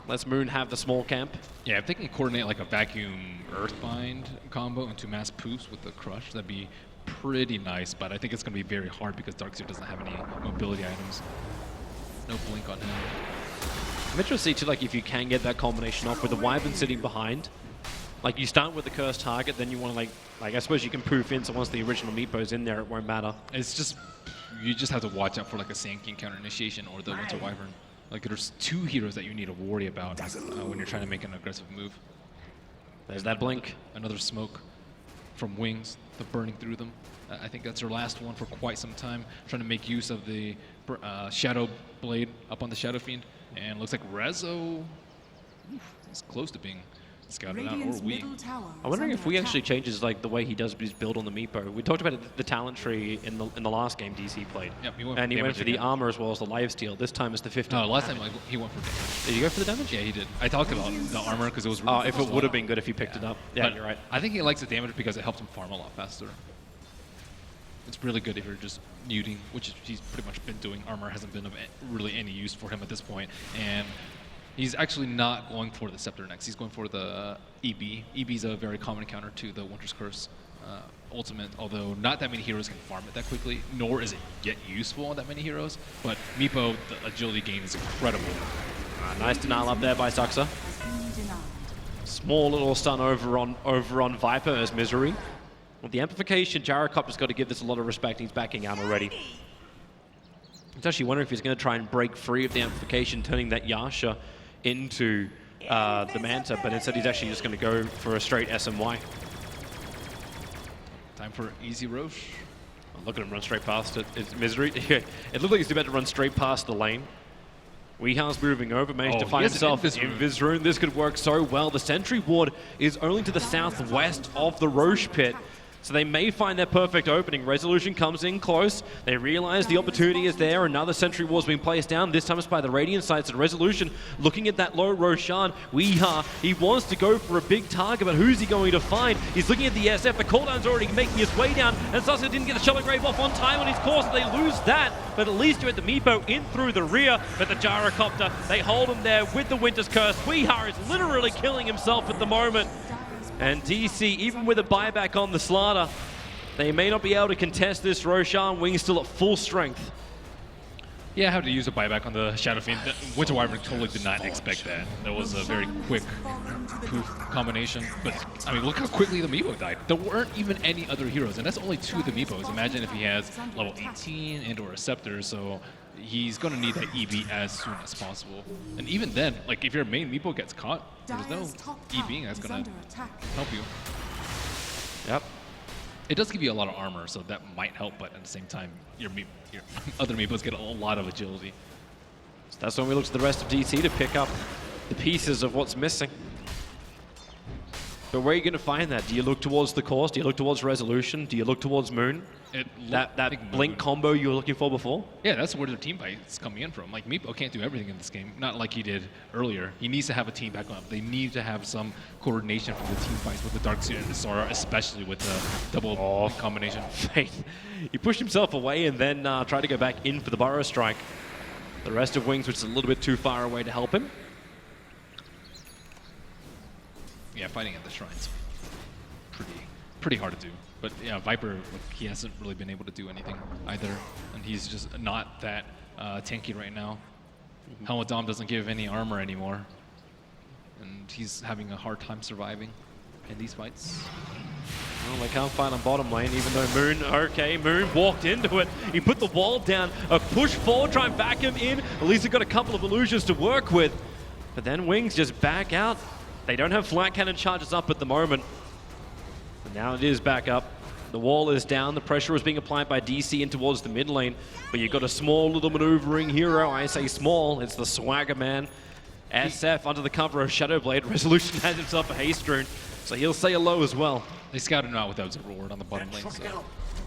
Let's Moon have the small camp. Yeah, if they can coordinate like a vacuum Earthbind combo into mass poops with the Crush, that'd be pretty nice, but I think it's going to be very hard because Darkseer doesn't have any mobility items. No blink on him. I'm interested to see too, like if you can get that combination off with the Wyvern sitting behind. Like you start with the cursed target, then you want to like I suppose you can poof in, so once the original Meepo's in there, it won't matter. It's just, you just have to watch out for like a Sand King counter initiation or the Winter Wyvern. Like there's 2 heroes that you need to worry about when you're trying to make an aggressive move. There's that blink. Another smoke from Wings, the burning through them. I think that's their last one for quite some time, trying to make use of the Shadow Blade up on the Shadow Fiend. And looks like Rezo is close to being scouted out, or we. I'm wondering if we actually changes like the way he does his build on the Meepo. We talked about the talent tree in the last game DC played. Yep, he went for the armor as well as the lifesteal. This time it's the 50. No, last time he went for damage. Did you go for the damage? Yeah, he did. I talked about the armor because it was really if it would have been good if he picked it up. Yeah, but you're right. I think he likes the damage because it helps him farm a lot faster. It's really good if you're just muting, which he's pretty much been doing. Armor hasn't been of really any use for him at this point. And he's actually not going for the Scepter next. He's going for the EB. EB is a very common counter to the Winter's Curse ultimate, although not that many heroes can farm it that quickly, nor is it yet useful on that many heroes. But Meepo, the agility gain is incredible. Nice denial up there by Saxa. Small little stun over on Viper as Misery. With the amplification, Gyrocopter's got to give this a lot of respect. He's backing out already. I was actually wondering if he's going to try and break free of the amplification, turning that Yasha into the Manta, but instead he's actually just going to go for a straight SMY. Time for easy Roche. Oh, look at him run straight past it. It's Misery. It looked like he's about to run straight past the lane. Weeha's moving over, managed to find himself in Invis Rune. This could work so well. The Sentry Ward is only to the southwest of the Roche pit. So they may find their perfect opening. Resolution comes in close. They realize the opportunity is there. Another Sentry Ward's being placed down. This time it's by the Radiant sites. And Resolution looking at that low Roshan. Weeha, he wants to go for a big target, but who's he going to find? He's looking at the SF. The cooldown's already making his way down. And Sasuke didn't get the Shallow Grave off on time on his course. So they lose that. But at least you had the Meepo in through the rear. But the Gyrocopter, they hold him there with the Winter's Curse. Weeha is literally killing himself at the moment. And DC, even with a buyback on the Slaughter, they may not be able to contest this. Roshan Wing still at full strength. Yeah, I have to use a buyback on the Shadow Fiend. Winter Wyvern totally did not expect that. That was a very quick poof combination. But, I mean, look how quickly the Meepo died. There weren't even any other heroes, and that's only 2 of the Meepos. Imagine if he has level 18 and or a Scepter, so he's going to need that EB as soon as possible. And even then, like, if your main Meepo gets caught, there's no EBing that's going to help you. Yep. It does give you a lot of armor, so that might help, but at the same time, your other Meepos get a lot of agility. So that's when we look to the rest of DC to pick up the pieces of what's missing. But where are you going to find that? Do you look towards the course? Do you look towards Resolution? Do you look towards Moon? That Blink combo you were looking for before? Yeah, that's where the team fight's coming in from. Like, Meepo can't do everything in this game, not like he did earlier. He needs to have a team back up. They need to have some coordination from the team fights with the Darkseer and the Sora, especially with the double Blink combination. Faith. He pushed himself away and then tried to go back in for the Burrow Strike. The rest of Wings, which is a little bit too far away to help him. Yeah, fighting at the shrine's pretty hard to do. But yeah, Viper, he hasn't really been able to do anything either, and he's just not that tanky right now. Helmet Dom doesn't give any armor anymore, and he's having a hard time surviving in these fights. Well, they can't fight on bottom lane, even though Moon walked into it. He put the wall down, a push forward, try and back him in. At least he got a couple of illusions to work with. But then Wings just back out. They don't have flat cannon charges up at the moment. But now it is back up. The wall is down. The pressure is being applied by DC in towards the mid lane. But you've got a small little maneuvering hero. I say small. It's the Swagger Man. SF under the cover of Shadowblade. Resolution has himself a haste rune, so he'll say hello as well. They scouted him out without Zero Ward on the bottom lane, so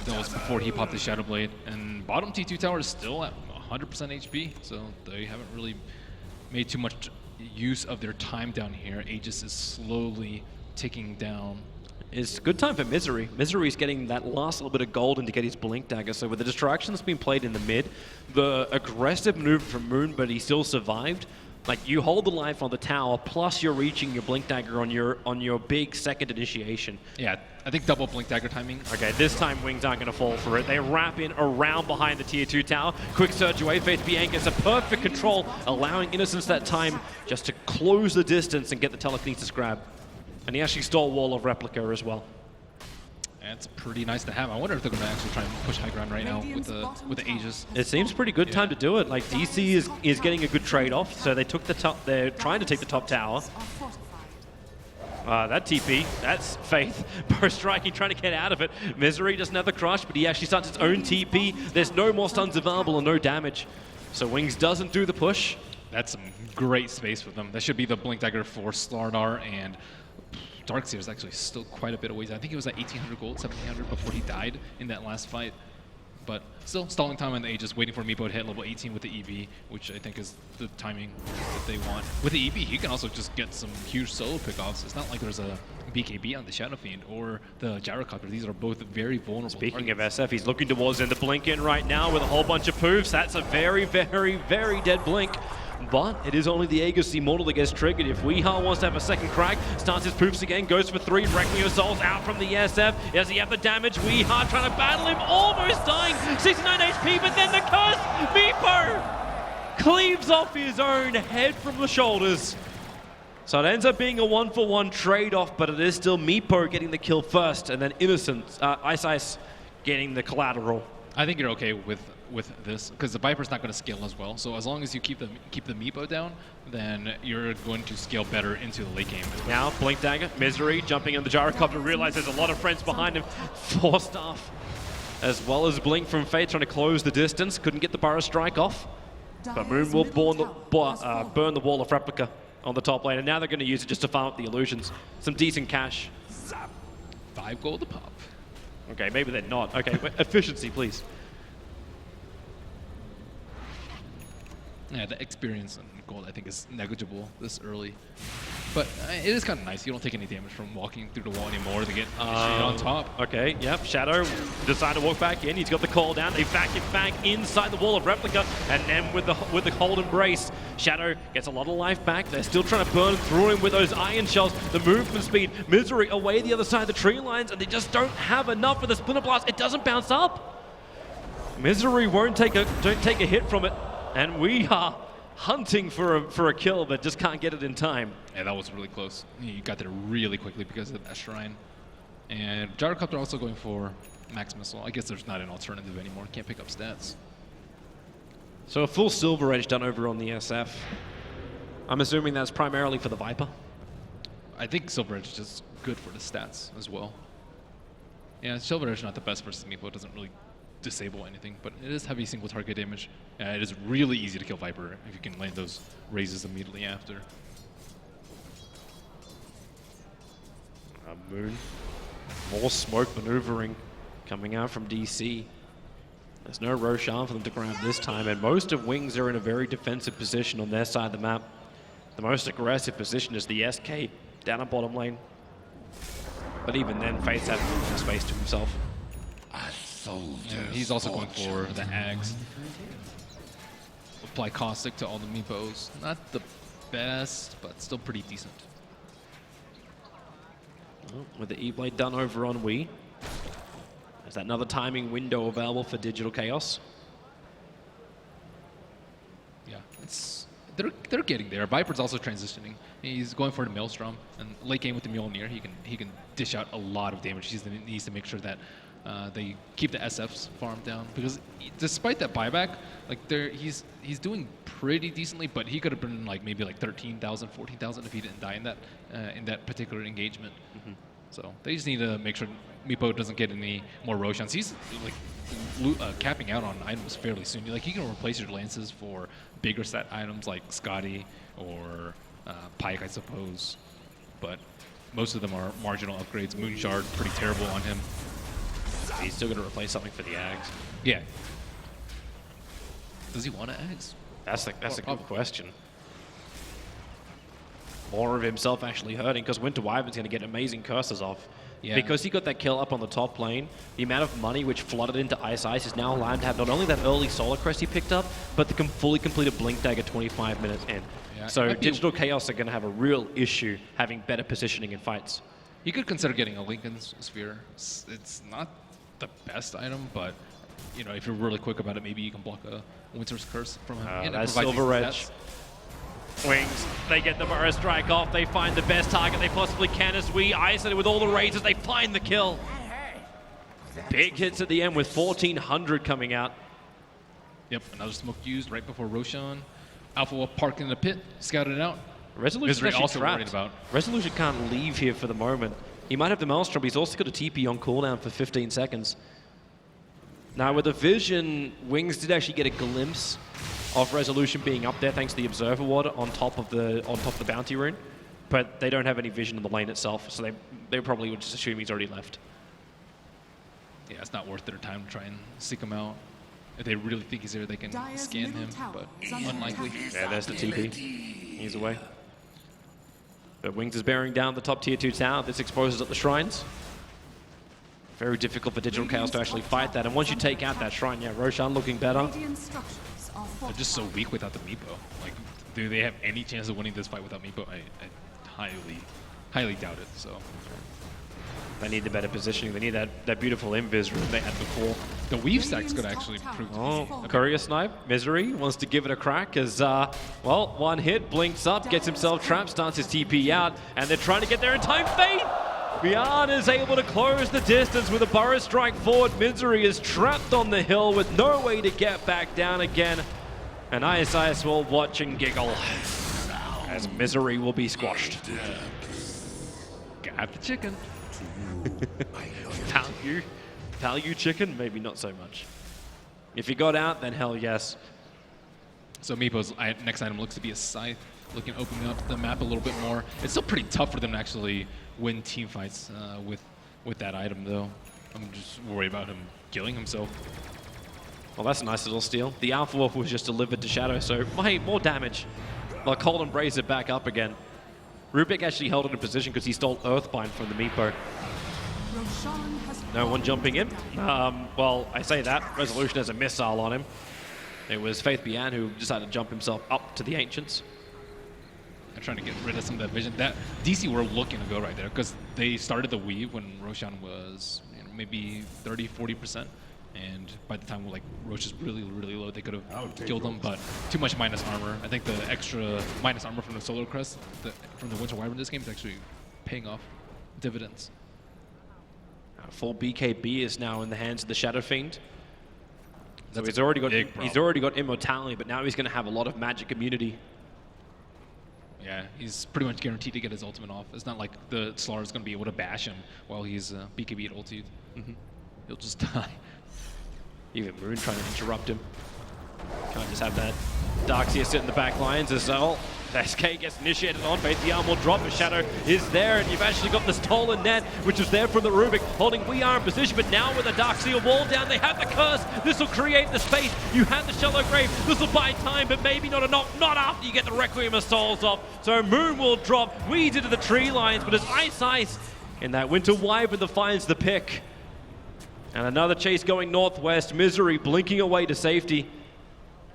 that was before he popped the Shadowblade. And bottom T2 tower is still at 100% HP, so they haven't really made too much use of their time down here. Aegis is slowly ticking down. It's good time for Misery. Misery's getting that last little bit of golden to get his Blink Dagger. So with the distraction that's been played in the mid, the aggressive maneuver from Moon, but he still survived. Like, you hold the life on the tower, plus you're reaching your Blink Dagger on your big second initiation. Yeah, I think double Blink Dagger timing. Okay, this time Wings aren't going to fall for it. They wrap in around behind the tier 2 tower. Quick surge away, Faith Bianca gets a perfect control, allowing Innocence that time just to close the distance and get the telekinesis grab. And he actually stole Wall of Replica as well. That's pretty nice to have. I wonder if they're going to actually try and push high ground right now with the Aegis. It seems pretty good time to do it. Like, DC is getting a good trade-off, so they took the top. They're trying to take the top tower. That TP, that's Faith. Burst striking, trying to get out of it. Misery doesn't have the crush, but he actually starts its own TP. There's no more stuns available and no damage. So Wings doesn't do the push. That's some great space for them. That should be the Blink Dagger for Slardar, and Darkseer is actually still quite a bit away. I think it was at 1,800 gold, 1,700 before he died in that last fight. But still stalling time on the Aegis, waiting for Meepo to hit level 18 with the EV, which I think is the timing that they want. With the EV, he can also just get some huge solo pickoffs. It's not like there's a BKB on the Shadow Fiend or the Gyrocopter. These are both very vulnerable Speaking targets. of SF, he's looking towards the blink in right now with a whole bunch of poofs. That's a very, very, very dead blink. But it is only the Aegis Immortal that gets triggered. If Weeha wants to have a second crack, starts his poofs again, goes for 3, Requiem Souls out from the SF. Does he have the damage? Weeha trying to battle him, almost dying. 69 HP, but then the curse! Meepo cleaves off his own head from the shoulders. So it ends up being a 1-for-1 trade-off, but it is still Meepo getting the kill first, and then Innocent, Ice getting the collateral. I think you're okay with this because the Viper's not going to scale as well. So as long as you keep the Meepo down, then you're going to scale better into the late game. Now Blink Dagger, Misery jumping in the Gyrocopter, realize there's a lot of friends behind him. 4 staff, as well as Blink from Fate trying to close the distance. Couldn't get the Burrow Strike off, but Moon will burn the wall of Replica on the top lane, and now they're going to use it just to farm up the illusions. Some decent cash. 5 gold a pop. Okay, maybe they're not. Okay, efficiency, please. Yeah, the experience and gold I think is negligible this early. But it is kind of nice. You don't take any damage from walking through the wall anymore to get on top. Okay, yep. Shadow decided to walk back in. He's got the call down. They back it back inside the wall of Replica, and then with the cold embrace, Shadow gets a lot of life back. They're still trying to burn through him with those iron shells. The movement speed, Misery away the other side of the tree lines, and they just don't have enough for the Splinter Blast. It doesn't bounce up. Misery don't take a hit from it, and we are hunting for a kill, but just can't get it in time. Yeah, that was really close. You got there really quickly because of that shrine. And Gyrocopter also going for Max Missile. I guess there's not an alternative anymore. Can't pick up stats. So a full Silver Edge done over on the SF. I'm assuming that's primarily for the Viper. I think Silver Edge is just good for the stats as well. Yeah, Silver Edge not the best versus Meepo. It doesn't really disable anything, but it is heavy single target damage. It is really easy to kill Viper if you can land those raises immediately after. Moon. More smoke maneuvering coming out from DC. There's no Roshan for them to grab this time, and most of Wings are in a very defensive position on their side of the map. The most aggressive position is the SK down at bottom lane. But even then, Fate's had space to himself. He's also going for the Ags. Apply Caustic to all the Meepos. Not the best, but still pretty decent. Well, with the E-Blade done over on Wii. Is that another timing window available for Digital Chaos? Yeah, they're getting there. Viper's also transitioning. He's going for the Maelstrom, and late game with the Mjolnir, he can dish out a lot of damage. He needs to make sure that they keep the SF's farm down, because despite that buyback, like he's doing pretty decently, but he could have been like maybe like 13,000, 14,000 if he didn't die in that particular engagement. Mm-hmm. So they just need to make sure Meepo doesn't get any more Roshans. He's like capping out on items fairly soon. Like you can replace your lances for bigger set items like Scotty or Pike, I suppose, but most of them are marginal upgrades. Moonshard, pretty terrible on him. He's still going to replace something for the Ags. Yeah. Does he want to Ags? That's a good question. More of himself actually hurting, because Winter Wyvern's going to get amazing curses off. Yeah. Because he got that kill up on the top lane, the amount of money which flooded into Ice is now allowed to have not only that early Solar Crest he picked up, but the fully completed Blink Dagger 25 minutes in. Yeah, so Digital Chaos are going to have a real issue having better positioning in fights. You could consider getting a Lincoln's Sphere. It's not the best item, but you know, if you're really quick about it, maybe you can block a Winter's Curse from him. That's Silver Edge. Wings, they get the Burrow Strike off, they find the best target they possibly can as we isolated with all the raises, they find the kill. Big hits at the end with 1,400 coming out. Yep, another smoke used right before Roshan. Alpha will park in the pit, scouted it out. Resolution Misery also trapped. worried about. Resolution can't leave here for the moment. He might have the Maelstrom, but he's also got a TP on cooldown for 15 seconds. Now with the vision, Wings did actually get a glimpse of Resolution being up there thanks to the Observer Ward on top of the bounty rune, but they don't have any vision in the lane itself, so they probably would just assume he's already left. Yeah, it's not worth their time to try and seek him out. If they really think he's there, they can Dire's scan middle him, tower but is under unlikely. attack. Yeah, there's the TP. He's away. But Wings is bearing down the top tier 2 tower. This exposes up the shrines. Very difficult for Digital Chaos to actually fight that. And once you take out that shrine, yeah, Roshan looking better. Radiant structures are They're just so weak without the Meepo. Like, do they have any chance of winning this fight without Meepo? I highly doubt it. So They need the better positioning. They need that beautiful invis room they had before. the weave stacks could actually prove to be. Oh, Courier Snipe. Misery wants to give it a crack as, well, one hit, blinks up, gets himself trapped, starts his TP out, and they're trying to get there in time. Fate! Beyond is able to close the distance with a Burrow Strike forward. Misery is trapped on the hill with no way to get back down again. And ISIS will watch and giggle as Misery will be squashed. Got the chicken. Value chicken? Maybe not so much. If he got out, then hell yes. So Meepo's next item looks to be a Scythe, looking opening up the map a little bit more. It's still pretty tough for them to actually win team fights with that item, though. I'm just worried about him killing himself. Well, that's a nice little steal. The Alpha Wolf was just delivered to Shadow, so more damage. Like Cold Embrace it back up again. Rubik actually held it in position because he stole Earthbind from the Meepo. Roshan has No one jumping in. Well, I say that. Resolution has a missile on him. It was Faith Bian who decided to jump himself up to the Ancients. I'm trying to get rid of some of that vision. That DC were looking to go right there because they started the weave when Roshan was maybe 30-40%. And by the time like Roche is really low, they could have killed him, but too much minus armor. I think the extra minus armor from the Solar Crest, from the Winter Wyvern in this game is actually paying off dividends. Full BKB is now in the hands of the Shadow Fiend. So That's he's already got big immortality, but now he's going to have a lot of magic immunity. Yeah, he's pretty much guaranteed to get his ultimate off. It's not like the Slar is going to be able to bash him while he's BKB at ulti. He'll just die. Even Moon trying to interrupt him. Can't just have that Darkseer sit in the back lines as well. SK gets initiated on, Faith the Arm will drop, but Shadow is there, and you've actually got the stolen net, which was there from the Rubik, holding We Are in position, but now with the Darkseer wall down, they have the curse. This will create the space. You have the Shallow Grave. This will buy time, but maybe not enough. Not after you get the Requiem of Souls off. So Moon will drop, weeds into the tree lines, but it's Ice in that Winter Wyvern that finds the pick. And another chase going northwest. Misery blinking away to safety.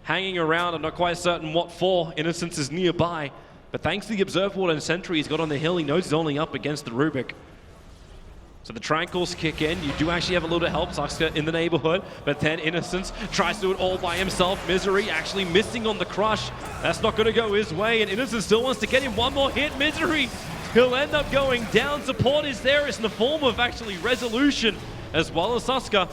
Hanging around, I'm not quite certain what for. Innocence is nearby. But thanks to the Observer Ward and Sentry he's got on the hill, he knows he's only up against the Rubik. So the Tranquils kick in. You do actually have a little bit of help. Saska in the neighborhood. But then Innocence tries to do it all by himself. Misery actually missing on the crush. That's not going to go his way. And Innocence still wants to get him one more hit. Misery, he'll end up going down. Support is there. It's in the form of actually Resolution, as well as Saska.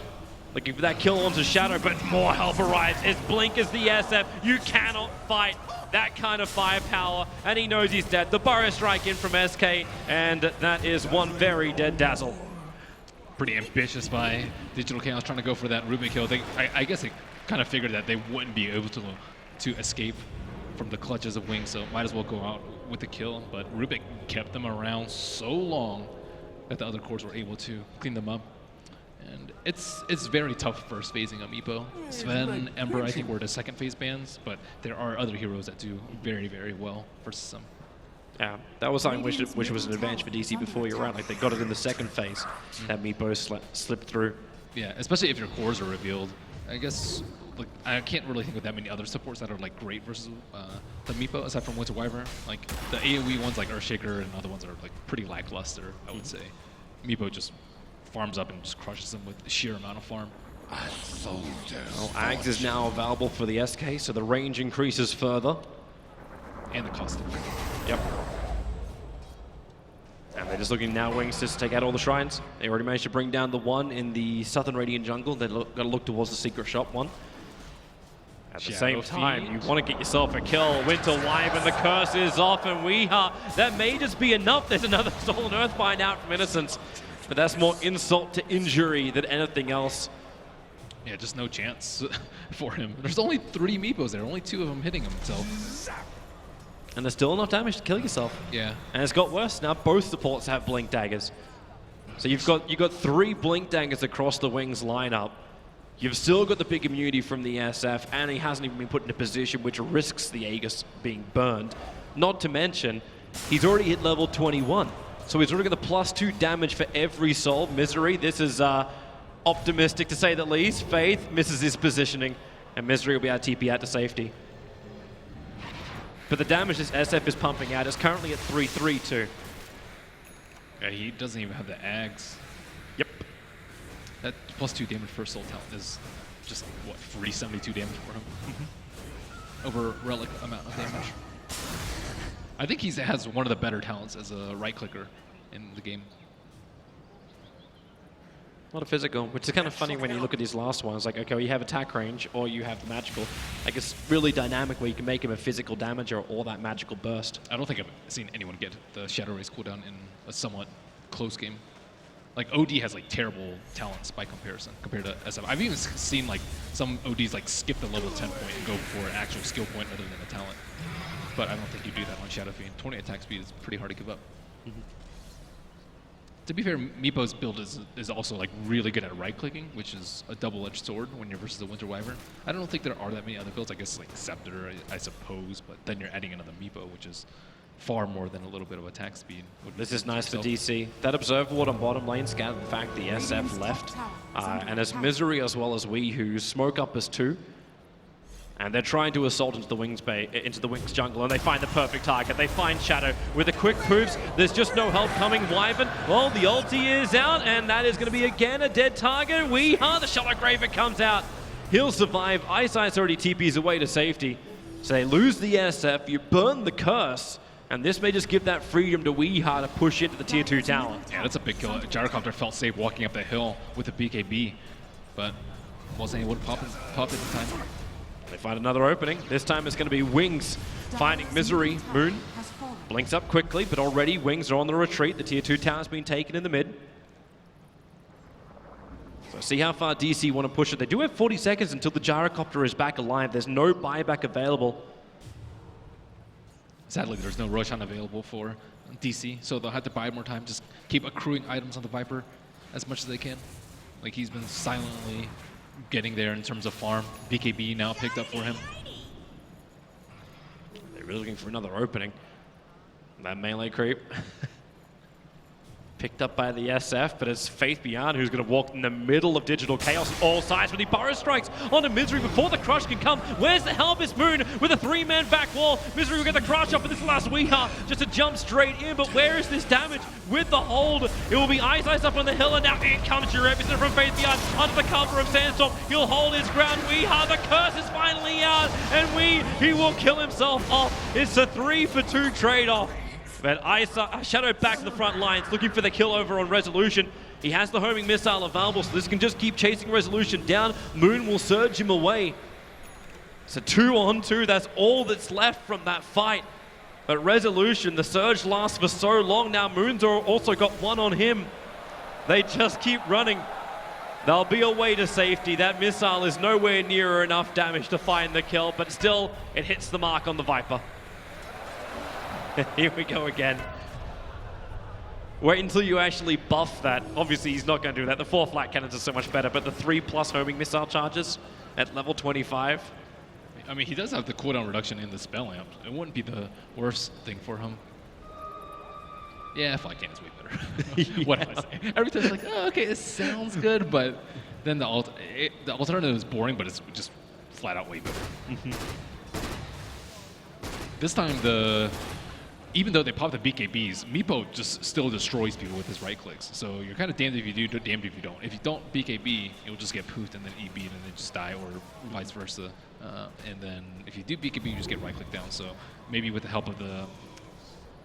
Looking for that kill onto Shadow, but more help arrives. As Blink as the SF. You cannot fight that kind of firepower, and he knows he's dead. The Burrow Strike in from SK, and that is one very dead Dazzle. Pretty ambitious by Digital Chaos trying to go for that Rubik kill. I guess they kind of figured that they wouldn't be able to escape from the clutches of Wings, so might as well go out with the kill. But Rubik kept them around so long that the other cores were able to clean them up. And it's very tough first phasing on Meepo. Sven, Ember, I think were the second phase bans, but there are other heroes that do very well versus them. Yeah, that was something which was an advantage for DC before you're around. Like they got it in the second phase, that Meepo slipped through. Yeah, especially if your cores are revealed. I guess like I can't really think of that many other supports that are like great versus the Meepo, aside from Winter Wyvern. Like the AoE ones like Earthshaker and other ones are like pretty lackluster, I would say. Meepo just farms up and just crushes them with the sheer amount of farm. Well, Ags is now available for the SK, so the range increases further. And the cost of it. Yep. And they're just looking now, Wings, just to take out all the shrines. They already managed to bring down the one in the Southern Radiant jungle. They've got to look towards the secret shop one. At the same time, you want to get yourself a kill. Winter Wyvern, the curse is off, and that may just be enough. There's another Stolen Earthbind out from Innocence, but that's more insult to injury than anything else. Yeah, just no chance for him. There's only 3 Meepos there, only 2 of them hitting him, so. And there's still enough damage to kill yourself. Yeah. And it's got worse now. Both supports have Blink Daggers. So you've got 3 Blink Daggers across the Wings lineup. You've still got the big immunity from the SF, and he hasn't even been put in a position which risks the Aegis being burned. Not to mention, he's already hit level 21. So he's already got the +2 damage for every soul. Misery, this is optimistic to say the least. Faith misses his positioning, and Misery will be able to TP out to safety. But the damage this SF is pumping out is currently at 332. Yeah, he doesn't even have the Ags. Yep. That +2 damage for soul talent is just, what, 372 damage for him? Over relic amount of damage. I think he has one of the better talents as a right clicker in the game. A lot of physical, which is kind of funny when you look at these last ones. Like, okay, you have attack range or you have the magical. Like, it's really dynamic where you can make him a physical damager or that magical burst. I don't think I've seen anyone get the Shadow Race cooldown in a somewhat close game. Like, OD has like terrible talents by comparison compared to SF. I've even seen like some ODs like skip the level 10 point and go for an actual skill point rather than a talent. But I don't think you do that on Shadow Fiend. 20 attack speed is pretty hard to give up. To be fair, Meepo's build is also like really good at right-clicking, which is a double-edged sword when you're versus the Winter Wyvern. I don't think there are that many other builds. I guess like Scepter, I suppose, but then you're adding another Meepo, which is far more than a little bit of attack speed. This is nice for DC. That Observer Ward on bottom lane scattered the fact the SF left. And there's Misery as well as we, who smoke up as 2. And they're trying to assault into the Wings jungle, and they find the perfect target. They find Shadow with the quick moves. There's just no help coming. Wyvern, well, the ulti is out, and that is going to be again a dead target. The Shallow Graver comes out. He'll survive. Ice already TPs away to safety. So they lose the SF, you burn the curse, and this may just give that freedom to Weeha to push into the tier 2 tower. Yeah, that's a big kill. Gyrocopter felt safe walking up the hill with the BKB, but wasn't able to pop it in time. They find another opening. This time it's going to be Wings finding Misery. Moon blinks up quickly, but already Wings are on the retreat. The tier 2 tower's been taken in the mid. So see how far DC want to push it. They do have 40 seconds until the Gyrocopter is back alive. There's no buyback available. Sadly, there's no Roshan available for DC, so they'll have to buy more time. Just keep accruing items on the Viper as much as they can. Like, he's been silently getting there in terms of farm. BKB now picked up for him. They're really looking for another opening. That melee creep. Picked up by the SF, but it's Faith Beyond who's going to walk in the middle of Digital Chaos on all sides when he burrow strikes onto Misery before the crush can come. Where's the help? It's Moon with a 3-man back wall. Misery will get the crush up for this last Weeha just to jump straight in, but where is this damage? With the hold, it will be Ice up on the hill, and now in comes Jurevison from Faith Beyond under the cover of Sandstorm. He'll hold his ground. Weeha, the curse is finally out, and he will kill himself off. It's a 3-for-2 trade-off. But Shadow back to the front lines, looking for the kill over on Resolution. He has the homing missile available, so this can just keep chasing Resolution down. Moon will surge him away. It's a 2-on-2, that's all that's left from that fight. But Resolution, the surge lasts for so long now. Moon's also got one on him. They just keep running. They'll be away to safety. That missile is nowhere near enough damage to find the kill, but still, it hits the mark on the Viper. Here we go again. Wait until you actually buff that. Obviously, he's not going to do that. The 4 flat cannons are so much better, but the 3+ homing missile charges at level 25. I mean, he does have the cooldown reduction in the spell amp. It wouldn't be the worst thing for him. Yeah, flat cannon's way better. What am I saying? Every time it's like, oh, okay, it sounds good, but then the alternative is boring, but it's just flat out way better. This time, even though they pop the BKBs, Meepo just still destroys people with his right clicks. So you're kind of damned if you do, damned if you don't. If you don't BKB, you'll just get poofed and then EB'd and then just die, or vice versa. And then if you do BKB, you just get right click down. So maybe with the help of the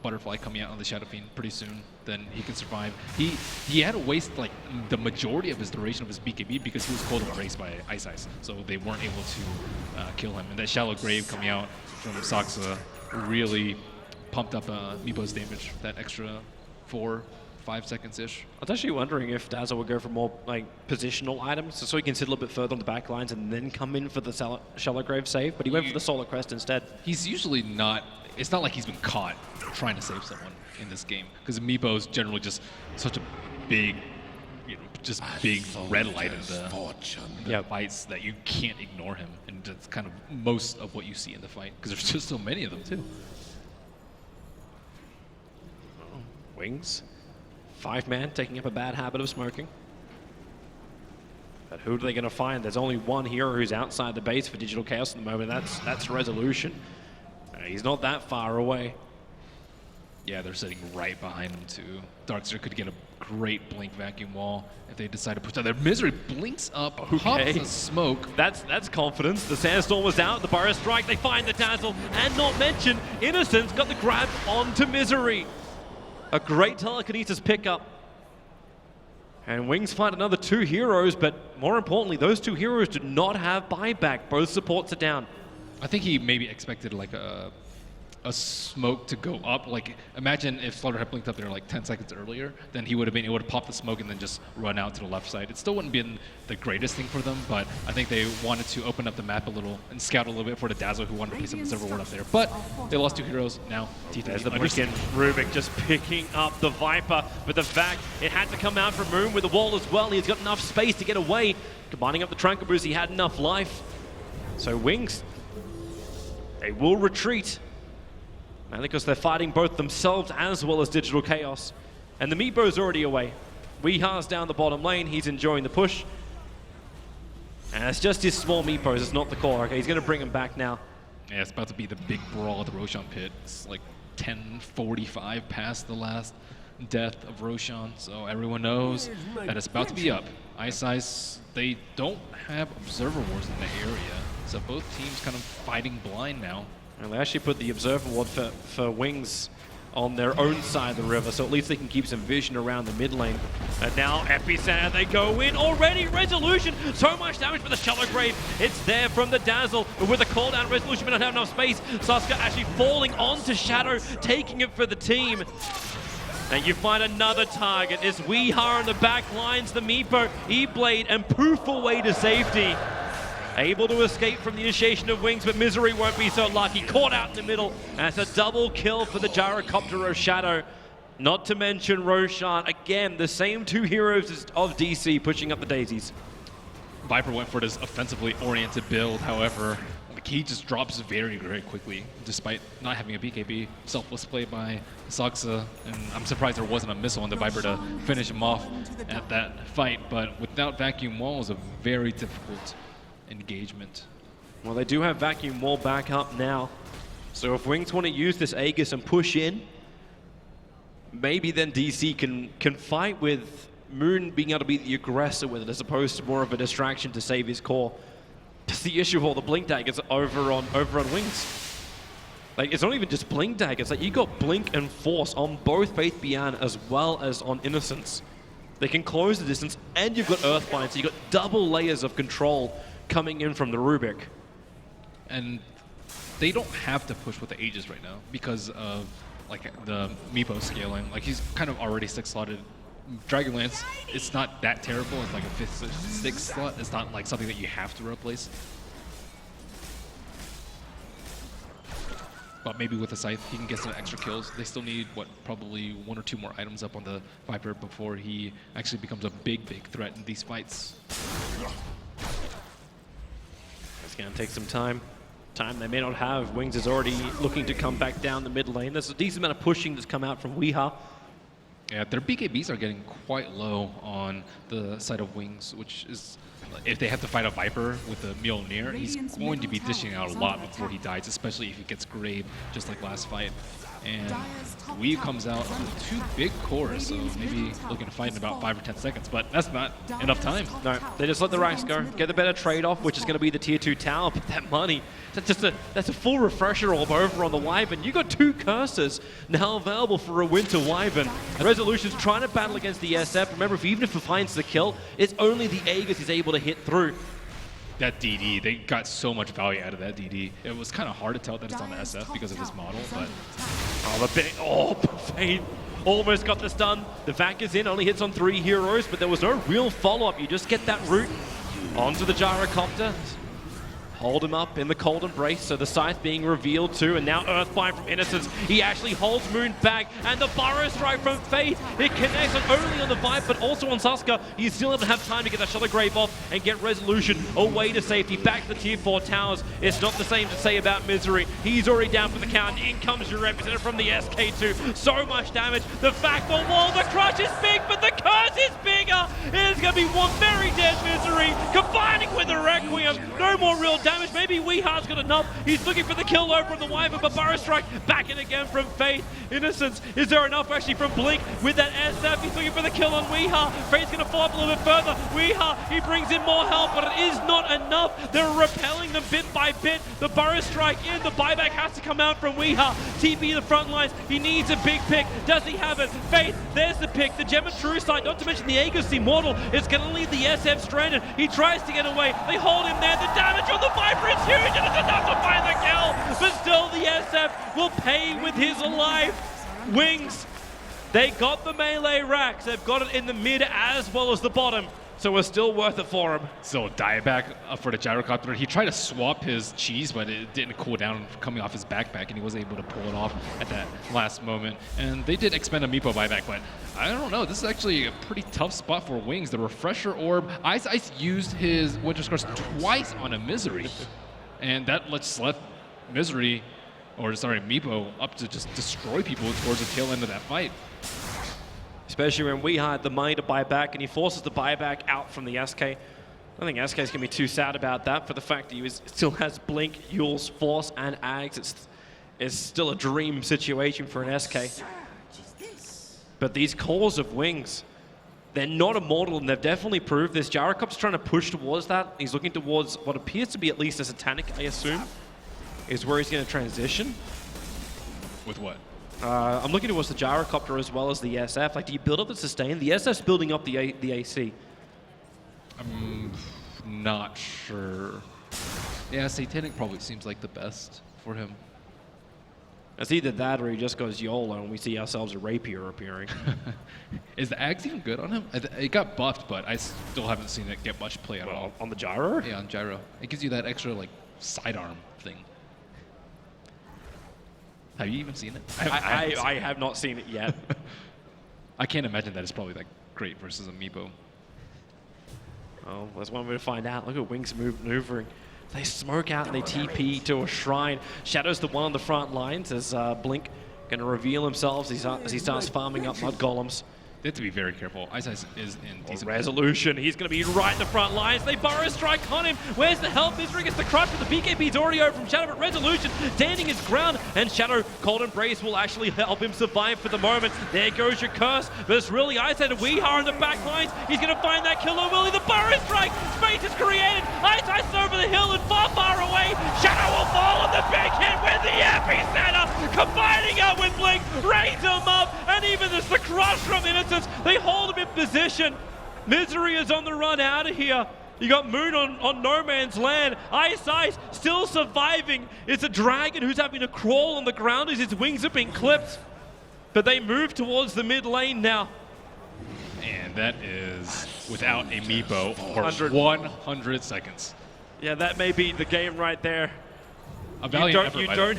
Butterfly coming out on the Shadow Fiend pretty soon, then he can survive. He had to waste like the majority of his duration of his BKB because he was cold embraced by Ice, so they weren't able to kill him. And that Shallow Grave coming out from Saksa really pumped up Meepo's damage, that extra 4-5 seconds-ish. I was actually wondering if Dazzle would go for more like positional items, so he can sit a little bit further on the back lines and then come in for the Shallow Grave save, but he went for the Solar Crest instead. He's usually not, it's not like he's been caught trying to save someone in this game, because Meepo's generally just such a big, just big red light in the fights that you can't ignore him, and that's kind of most of what you see in the fight, because there's just so many of them too. Wings. 5-man taking up a bad habit of smoking. But who are they going to find? There's only one hero who's outside the base for Digital Chaos at the moment. That's Resolution. He's not that far away. Yeah, they're sitting right behind him too. Darkster could get a great blink vacuum wall if they decide to push down. Their Misery blinks up, pops the smoke. That's confidence. The Sandstorm was out, the Burrow Strike, they find the Dazzle, and not mention, Innocence got the grab onto Misery. A great telekinesis pickup. And Wings find another 2 heroes, but more importantly, those 2 heroes do not have buyback. Both supports are down. I think he maybe expected like a smoke to go up. Like, imagine if Slaughter had blinked up there like 10 seconds earlier, then he would have been able to pop the smoke and then just run out to the left side. It still wouldn't have been the greatest thing for them, but I think they wanted to open up the map a little and scout a little bit for the Dazzle, who wanted to place some Observer Ward up there. But they lost 2 heroes. Now T3 There's the Blicken. Rubik just picking up the Viper, but the fact it had to come out from Moon with the wall as well. He's got enough space to get away. Combining up the Tranquil Boost, he had enough life. So Wings, they will retreat. And because they're fighting both themselves as well as Digital Chaos. And the Meepo's already away. Weeha's down the bottom lane, he's enjoying the push. And it's just his small Meepos, it's not the core. Okay, he's gonna bring him back now. Yeah, it's about to be the big brawl at the Roshan pit. It's like 10:45 past the last death of Roshan, so everyone knows that it's about to be up. Ice, they don't have Observer Wars in the area, so both teams kind of fighting blind now. And they actually put the Observer Ward for Wings on their own side of the river, so at least they can keep some vision around the mid lane. And now Epicenter, they go in already. Resolution, so much damage for the Shallow Grave. It's there from the Dazzle, but with a call down, Resolution may not have enough space. Sasuke actually falling onto Shadow, taking it for the team. And you find another target. It's Weeha on the back lines, the Meepo, E-Blade, and poof away to safety. Able to escape from the initiation of Wings, but Misery won't be so lucky. Caught out in the middle, and it's a double kill for the Gyrocopter of Shadow. Not to mention Roshan. Again, the same 2 heroes of DC pushing up the daisies. Viper went for this offensively oriented build, however, he just drops very, very quickly, despite not having a BKB. Selfless play by Saksa, and I'm surprised there wasn't a missile on the Viper to finish him off at that fight, but without Vacuum Wall, it was a very difficult engagement. Well, they do have Vacuum Wall back up now. So if Wings want to use this Aegis and push in, maybe then DC can fight with Moon being able to be the aggressor with it as opposed to more of a distraction to save his core. That's the issue of all the Blink Daggers over on Wings. Like, it's not even just Blink Daggers. Like, you got Blink and Force on both Faith Beyond as well as on Innocence. They can close the distance, and you've got Earthbind, so you've got double layers of control coming in from the Rubik. And they don't have to push with the Aegis right now because of like the Meepo scaling. Like, he's kind of already 6 slotted. Dragonlance, it's not that terrible. It's like a 5th, 6th slot. It's not like something that you have to replace. But maybe with a Scythe, he can get some extra kills. They still need, what, probably 1 or 2 more items up on the Viper before he actually becomes a big, big threat in these fights. It's going to take some time. Time they may not have. Wings is already looking to come back down the mid lane. There's a decent amount of pushing that's come out from Weeha. Yeah, their BKBs are getting quite low on the side of Wings, which is, if they have to fight a Viper with a Mjolnir, he's going to be dishing out a lot before he dies, especially if he gets Grave, just like last fight. And Wii comes out with 2 big cores, so maybe looking to fight in about 5 or 10 seconds, but that's not enough time. No, they just let the racks go, get the better trade-off, which is going to be the tier 2 tower, but that money, that's a full refresher orb over on the Wyvern. You got 2 curses now available for a Winter Wyvern. Resolution's trying to battle against the SF. Remember, even if he finds the kill, it's only the Aegis he's able to hit through. That DD, they got so much value out of that DD. It was kind of hard to tell that it's on the SF because of his model, but... Fade almost got this done. The vac is in, only hits on 3 heroes, but there was no real follow-up. You just get that route onto the gyrocopter. Hold him up in the cold embrace, so the scythe being revealed too, and now Earthbind from Innocence. He actually holds Moon back, and the Burrow Strike from Faith. It connects not only on the Vibe, but also on Suska. He's still able to have time to get that Shadow Grave off and get Resolution away to safety, back to the tier 4 towers. It's not the same to say about Misery. He's already down for the count. In comes your representative from the SK2. So much damage. The fact, the wall, the crush is big, but the curse is bigger. It is going to be one very dead Misery, combining with the Requiem. No more real damage. Maybe Weeha's got enough. He's looking for the kill over on the Wyvern, but Burrow Strike back in again from Faith. Innocence, is there enough actually from Blink with that SF? He's looking for the kill on Weeha. Faith's going to follow up a little bit further. Weeha, he brings in more help, but it is not enough. They're repelling them bit by bit. The Burrow Strike in, the buyback has to come out from Weeha. TP the front lines, he needs a big pick. Does he have it? Faith, there's the pick. The Gem and True Sight, not to mention the Aegis Immortal, is going to leave the SF stranded. He tries to get away. They hold him there. The damage on the Viper is huge, and it's enough to find the kill. But still, the SF will pay with his life. Wings, they got the melee racks. They've got it in the mid as well as the bottom. So it's still worth it for him. So dieback for the gyrocopter. He tried to swap his cheese, but it didn't cool down coming off his backpack, and he was able to pull it off at that last moment. And they did expend a Meepo buyback, but I don't know. This is actually a pretty tough spot for Wings. The Refresher Orb, Ice used his Winter Scars twice on a Misery, and that left Misery, or sorry, Meepo, up to just destroy people towards the tail end of that fight. Especially when we had the money to buy back, and he forces the buyback out from the SK. I don't think SK's going to be too sad about that for the fact that he still has Blink, Yules, Force, and Ags. It's still a dream situation for an SK. But these cores of Wings, they're not immortal, and they've definitely proved this. Gyrocop's trying to push towards that. He's looking towards what appears to be at least a Satanic, I assume, is where he's going to transition. With what? I'm looking towards the gyrocopter as well as the SF. Like, do you build up the sustain? The SF's building up the AC. I'm not sure. Yeah, Satanic probably seems like the best for him. It's either that or he just goes YOLO and we see ourselves a Rapier appearing. Is the Ags even good on him? It got buffed, but I still haven't seen it get much play at all. On the gyro? Yeah, on gyro. It gives you that extra, like, sidearm thing. Have you even seen it? I have not seen it yet. I can't imagine that it's probably that great versus Amiibo. Oh, there's one way to find out. Look at Wings maneuvering. They smoke out and they TP to a shrine. Shadow's the one on the front lines as Blink going to reveal himself as he starts farming up mud golems. They have to be very careful. Ice is in decent Resolution. He's going to be right in the front lines. They Burrow Strike on him. Where's the help? Misery gets the crush, but the BKB's already over from Shadow, but Resolution standing his ground, and Shadow Cold Embrace will actually help him survive for the moment. There goes your curse, but it's really Ice and Weeha in the back lines. He's going to find that killer, will he? The Burrow Strike. Space is created. Ice over the hill and far away. Shadow will fall on the big hit with the epicenter, combining up with Blink, raise him up, and even as the crush from Innocence, they hold him in position. Misery is on the run out of here. You got Moon on no man's land. Ice still surviving. It's a dragon who's having to crawl on the ground as his wings have been clipped. But they move towards the mid lane now. And that is without a Meepo for 100 seconds. Yeah, that may be the game right there. A you don't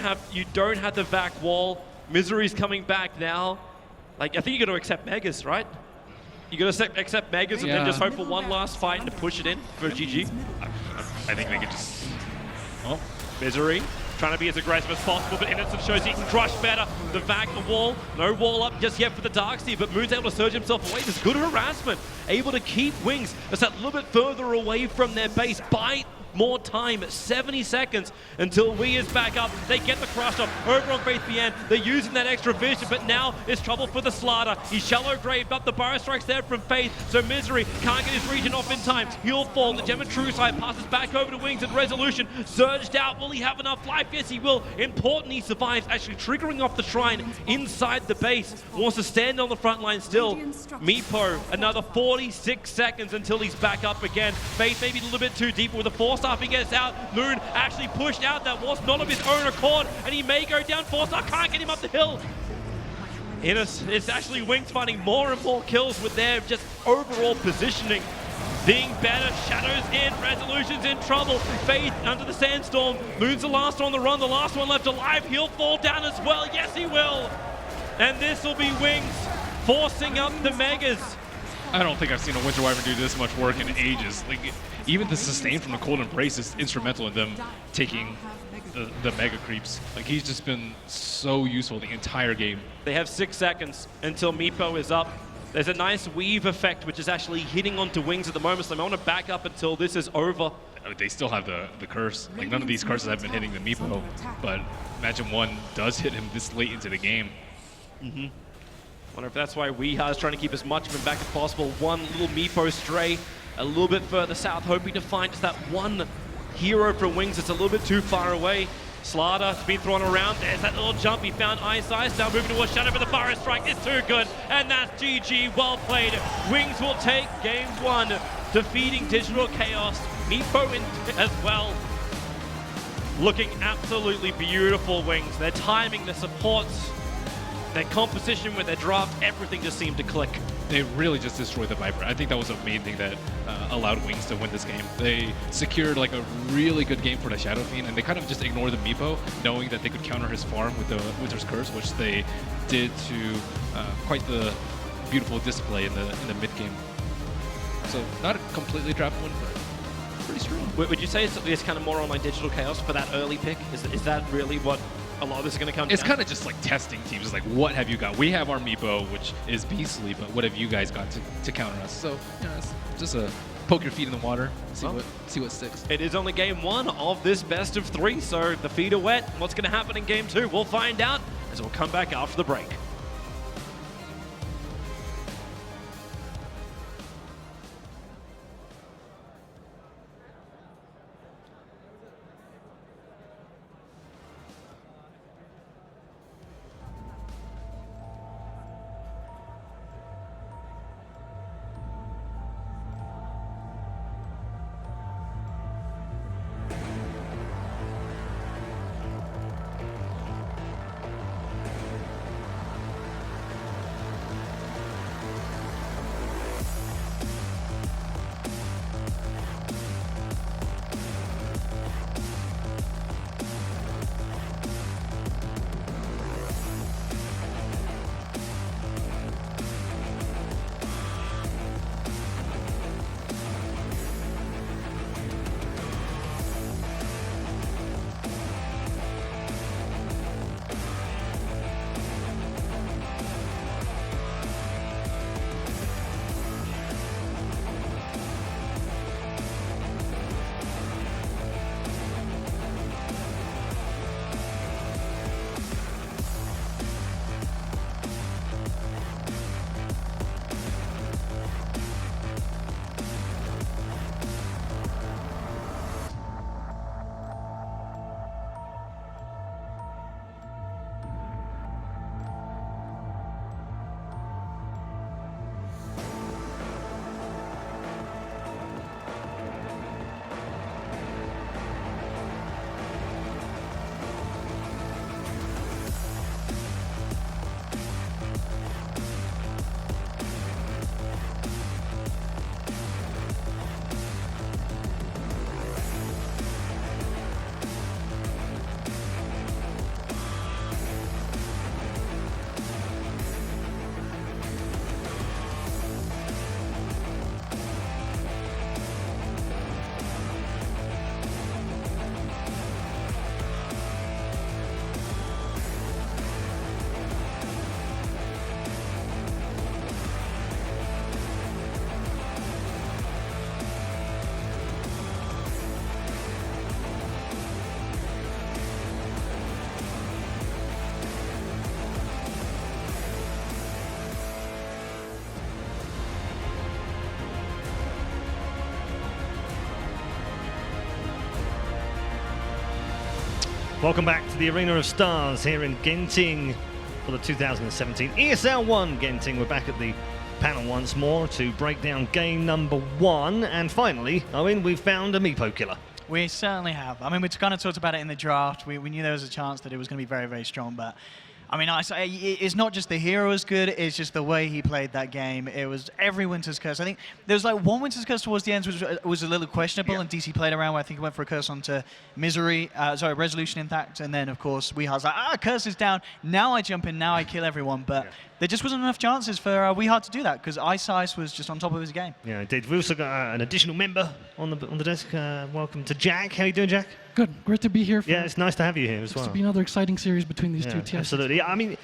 have the vac wall. Misery's coming back now. Like, I think you got to accept Megas, right? You got to accept Megas and then just hope for one last fight and to push it in for GG. I think they could just... Oh, Misery trying to be as aggressive as possible, but Innocent shows he can crush better. The vac, the wall, no wall up just yet for the Darkseer, but Moon's able to surge himself away. There's good harassment, able to keep Wings just that little bit further away from their base by more time, 70 seconds until We is back up. They get the crush off over on Faith BN. They're using that extra vision, but now it's trouble for the Slaughter. He's shallow graved up. The Burrow strikes there from Faith, so Misery can't get his region off in time. He'll fall. The Gem of True Sight passes back over to Wings and Resolution. Surged out. Will he have enough life? Yes, he will. Important, he survives, actually triggering off the shrine inside the base. Wants to stand on the front line still. Meepo, another 46 seconds until he's back up again. Faith maybe a little bit too deep with the Force-Up. He gets out. Moon actually pushed out. That was not of his own accord, and he may go down. Force-Up can't get him up the hill. It's actually Wings finding more and more kills with their just overall positioning being better. Shadows in, Resolution's in trouble. Faith under the Sandstorm. Moon's the last one on the run, the last one left alive. He'll fall down as well. Yes, he will. And this will be Wings forcing up the Megas. I don't think I've seen a Winter Wyvern do this much work in ages. Like, even the sustain from the Cold Embrace is instrumental in them taking the Mega creeps. Like, he's just been so useful the entire game. They have 6 seconds until Meepo is up. There's a nice weave effect, which is actually hitting onto Wings at the moment, so I want to back up until this is over. They still have the curse. Like, none of these curses have been hitting the Meepo, but imagine one does hit him this late into the game. Wonder if that's why Weeha is trying to keep as much of him back as possible. One little Meepo stray a little bit further south, hoping to find just that one hero from Wings that's a little bit too far away. Slaughter's been thrown around. There's that little jump. He found Ice Ice. Now moving towards Shadow, but the Fire Strike is too good. And that's GG. Well played. Wings will take game 1, defeating Digital Chaos. Meepo in as well. Looking absolutely beautiful, Wings. Their timing, their supports, their composition with their draft, everything just seemed to click. They really just destroyed the Viper. I think that was the main thing that allowed Wings to win this game. They secured like a really good game for the Shadow Fiend, and they kind of just ignored the Meepo, knowing that they could counter his farm with the Winter's Curse, which they did to quite the beautiful display in the mid game. So not a completely draft win, but pretty strong. Would you say it's kind of more on like Digital Chaos for that early pick? Is that really what a lot of this is going to come down? It's kind of just like testing teams. It's like, what have you got? We have our Meepo, which is beastly, but what have you guys got to counter us? So, you know, it's just a poke your feet in the water, see what sticks. It is only game 1 of this best of 3, so the feet are wet. What's going to happen in game 2? We'll find out as we'll come back after the break. Welcome back to the Arena of Stars here in Genting for the 2017 ESL One Genting. We're back at the panel once more to break down game number 1. And finally, Owen, we've found a Meepo killer. We certainly have. I mean, we kind of talked about it in the draft. We knew there was a chance that it was going to be very, very strong, but I mean, it's not just the hero is good, it's just the way he played that game. It was every Winter's Curse. I think there was like one Winter's Curse towards the end which was a little questionable, and DC played around where I think he went for a curse onto Resolution, in fact, and then, of course, Weeha's like, curse is down, now I jump in, now I kill everyone, but there just wasn't enough chances for Weeha to do that, because Ice was just on top of his game. Yeah, indeed. We've also got an additional member on the desk. Welcome to Jack. How you doing, Jack? Good. Great to be here. Yeah, it's nice to have you here as well. To be another exciting series between these two teams. Absolutely. I mean,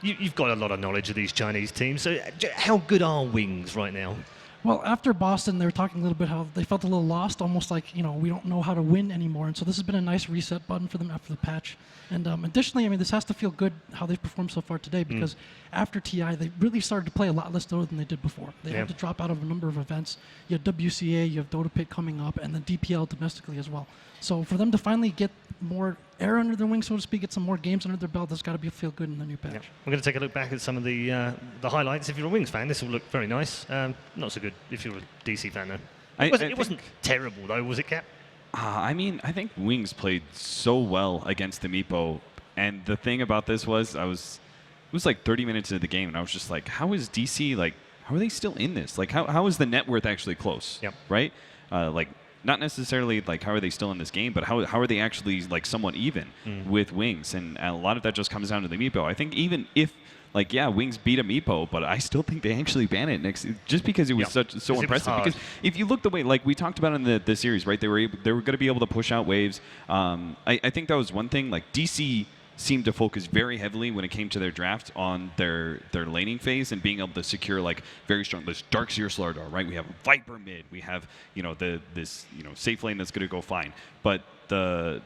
you've got a lot of knowledge of these Chinese teams. So how good are Wings right now? Well, after Boston, they were talking a little bit how they felt a little lost, almost like, we don't know how to win anymore. And so this has been a nice reset button for them after the patch. And additionally, I mean, this has to feel good how they've performed so far today, because after TI, they really started to play a lot less Dota than they did before. They had to drop out of a number of events. You have WCA, you have Dota Pit coming up, and then DPL domestically as well. So for them to finally get more air under their wing, so to speak, get some more games under their belt, that's got to feel good in the new patch. We're going to take a look back at some of the highlights. If you're a Wings fan, this will look very nice. Not so good if you're a DC fan, though. It wasn't terrible, though, was it, Cap? I mean, I think Wings played so well against the Meepo, and the thing about this was, it was like 30 minutes into the game, and I was just like, how is DC, like, how are they still in this? Like, how is the net worth actually close? Yep. Right? Like, not necessarily like how are they still in this game, but how are they actually like somewhat even with Wings? And a lot of that just comes down to the Meepo. I think even if Wings beat a Meepo, but I still think they actually ban it next, just because it was so impressive. Because if you look the way, like we talked about in the series, right? They were going to be able to push out waves. I think that was one thing. Like DC seemed to focus very heavily when it came to their draft on their laning phase and being able to secure like very strong this Darkseer Slardar, right? We have Viper mid, we have this safe lane that's going to go fine, but the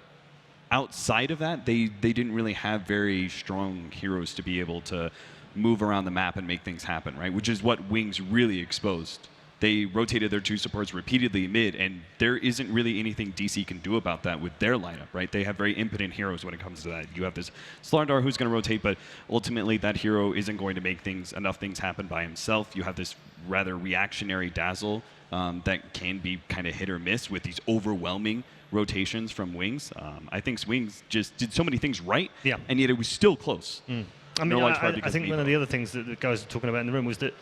outside of that, they didn't really have very strong heroes to be able to move around the map and make things happen, right? Which is what Wings really exposed. They rotated their 2 supports repeatedly mid, and there isn't really anything DC can do about that with their lineup, right? They have very impotent heroes when it comes to that. You have this Slardar who's going to rotate, but ultimately that hero isn't going to make enough things happen by himself. You have this rather reactionary Dazzle that can be kind of hit or miss with these overwhelming rotations from Wings. I think Wings just did so many things right, and yet it was still close. I mean, I think one of the other things that the guys were talking about in the room was that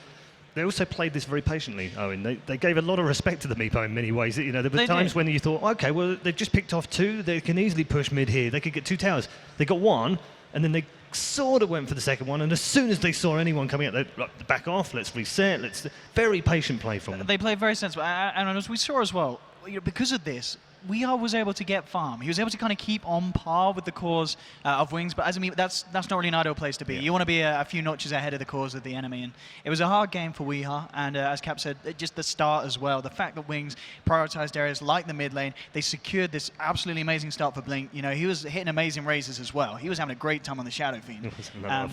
they also played this very patiently, Owen. They gave a lot of respect to the Meepo in many ways. There were times when you thought, okay, well, they've just picked off 2. They can easily push mid here. They could get 2 towers. They got 1, and then they sort of went for the second one. And as soon as they saw anyone coming out, they'd back off, let's reset. Very patient play from them. They played very sensible. And as we saw as well, because of this, Weeha was able to get farm. He was able to kind of keep on par with the cause of Wings, but as I mean, that's not really an ideal place to be. You want to be a few notches ahead of the cause of the enemy, and it was a hard game for Weeha, and as Cap said, just the start as well. The fact that Wings prioritized areas like the mid lane, they secured this absolutely amazing start for Blink. He was hitting amazing raises as well. He was having a great time on the Shadow Fiend.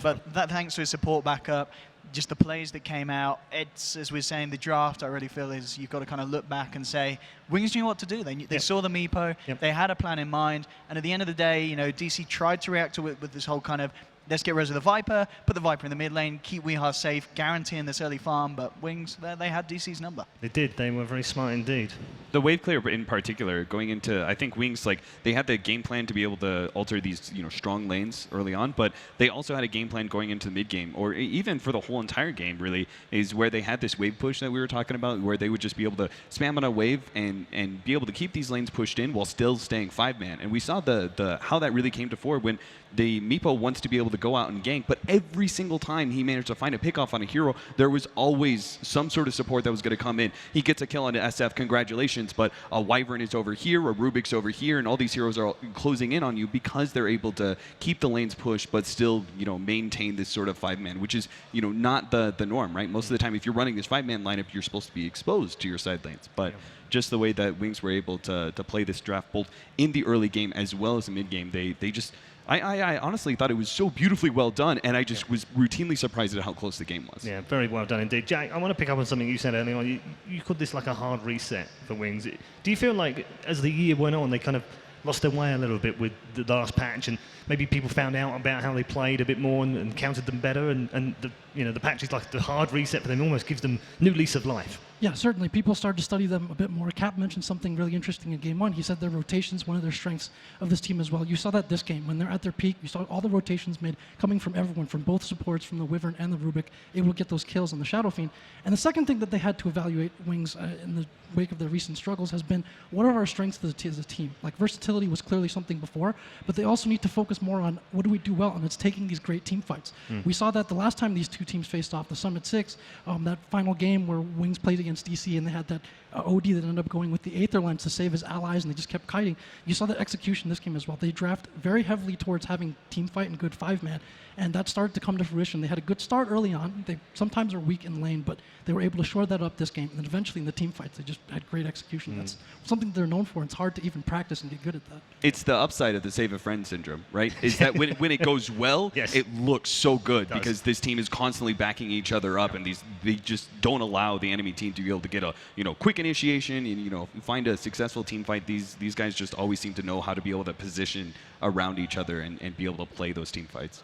But that thanks to his support backup, just the plays that came out, it's, as we're saying, the draft, I really feel, is you've got to kind of look back and say, Wings knew what to do. They saw the Meepo, they had a plan in mind, and at the end of the day, DC tried to react to it with this whole kind of, let's get rid of the Viper, put the Viper in the mid lane, keep Weeha safe, guaranteeing this early farm, but Wings, they had DC's number. They did. They were very smart indeed. The wave clear in particular, going into, I think Wings, they had the game plan to be able to alter these, strong lanes early on, but they also had a game plan going into the mid game, or even for the whole entire game, really, is where they had this wave push that we were talking about, where they would just be able to spam on a wave and be able to keep these lanes pushed in while still staying 5-man. And we saw the how that really came to fore when the Meepo wants to be able to go out and gank, but every single time he managed to find a pickoff on a hero, there was always some sort of support that was going to come in. He gets a kill on an SF, congratulations, but a Wyvern is over here, a Rubik's over here, and all these heroes are closing in on you because they're able to keep the lanes pushed, but still, maintain this sort of 5-man, which is, not the norm, right? Most of the time, if you're running this 5-man lineup, you're supposed to be exposed to your side lanes, but just the way that Wings were able to play this draft both in the early game as well as the mid game, they just, I honestly thought it was so beautifully well done, and I just was routinely surprised at how close the game was. Yeah, very well done indeed. Jack, I want to pick up on something you said earlier on. You called this like a hard reset for Wings. Do you feel like as the year went on, they kind of lost their way a little bit with the last patch, and maybe people found out about how they played a bit more and countered them better, and the patch is like the hard reset for them, almost gives them new lease of life. Yeah, certainly. People started to study them a bit more. Cap mentioned something really interesting in Game 1. He said their rotations, one of their strengths of this team as well. You saw that this game. When they're at their peak, you saw all the rotations made coming from everyone, from both supports, from the Wyvern and the Rubik, able to get those kills on the Shadow Fiend. And the second thing that they had to evaluate, Wings, in the wake of their recent struggles has been, what are our strengths as a team? Like, versatility was clearly something before, but they also need to focus more on what do we do well, and it's taking these great team fights. We saw that the last time these two teams faced off, the Summit 6, that final game where Wings played against DC and they had that OD that ended up going with the Aether Lens to save his allies, and they just kept kiting. You saw that execution this game as well. They draft very heavily towards having team fight and good 5-man, and that started to come to fruition. They had a good start early on. They sometimes are weak in lane, but they were able to shore that up this game, and then eventually in the team fights, they just had great execution. That's something they're known for, and it's hard to even practice and get good at that. It's the upside of the save a friend syndrome, right? Is that when it goes well, Yes. it looks so good because this team is constantly backing each other up, and they just don't allow the enemy team to be able to get a quick initiation and find a successful team fight. These guys just always seem to know how to be able to position around each other and be able to play those team fights.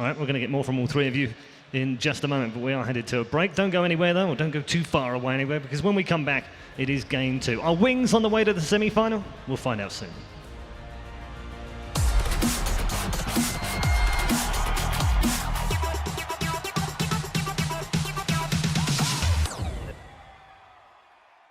All right, we're going to get more from all three of you in just a moment, but we are headed to a break. Don't go anywhere, though, or don't go too far away anywhere, because when we come back, it is Game 2. Are Wings on the way to the semi-final? We'll find out soon.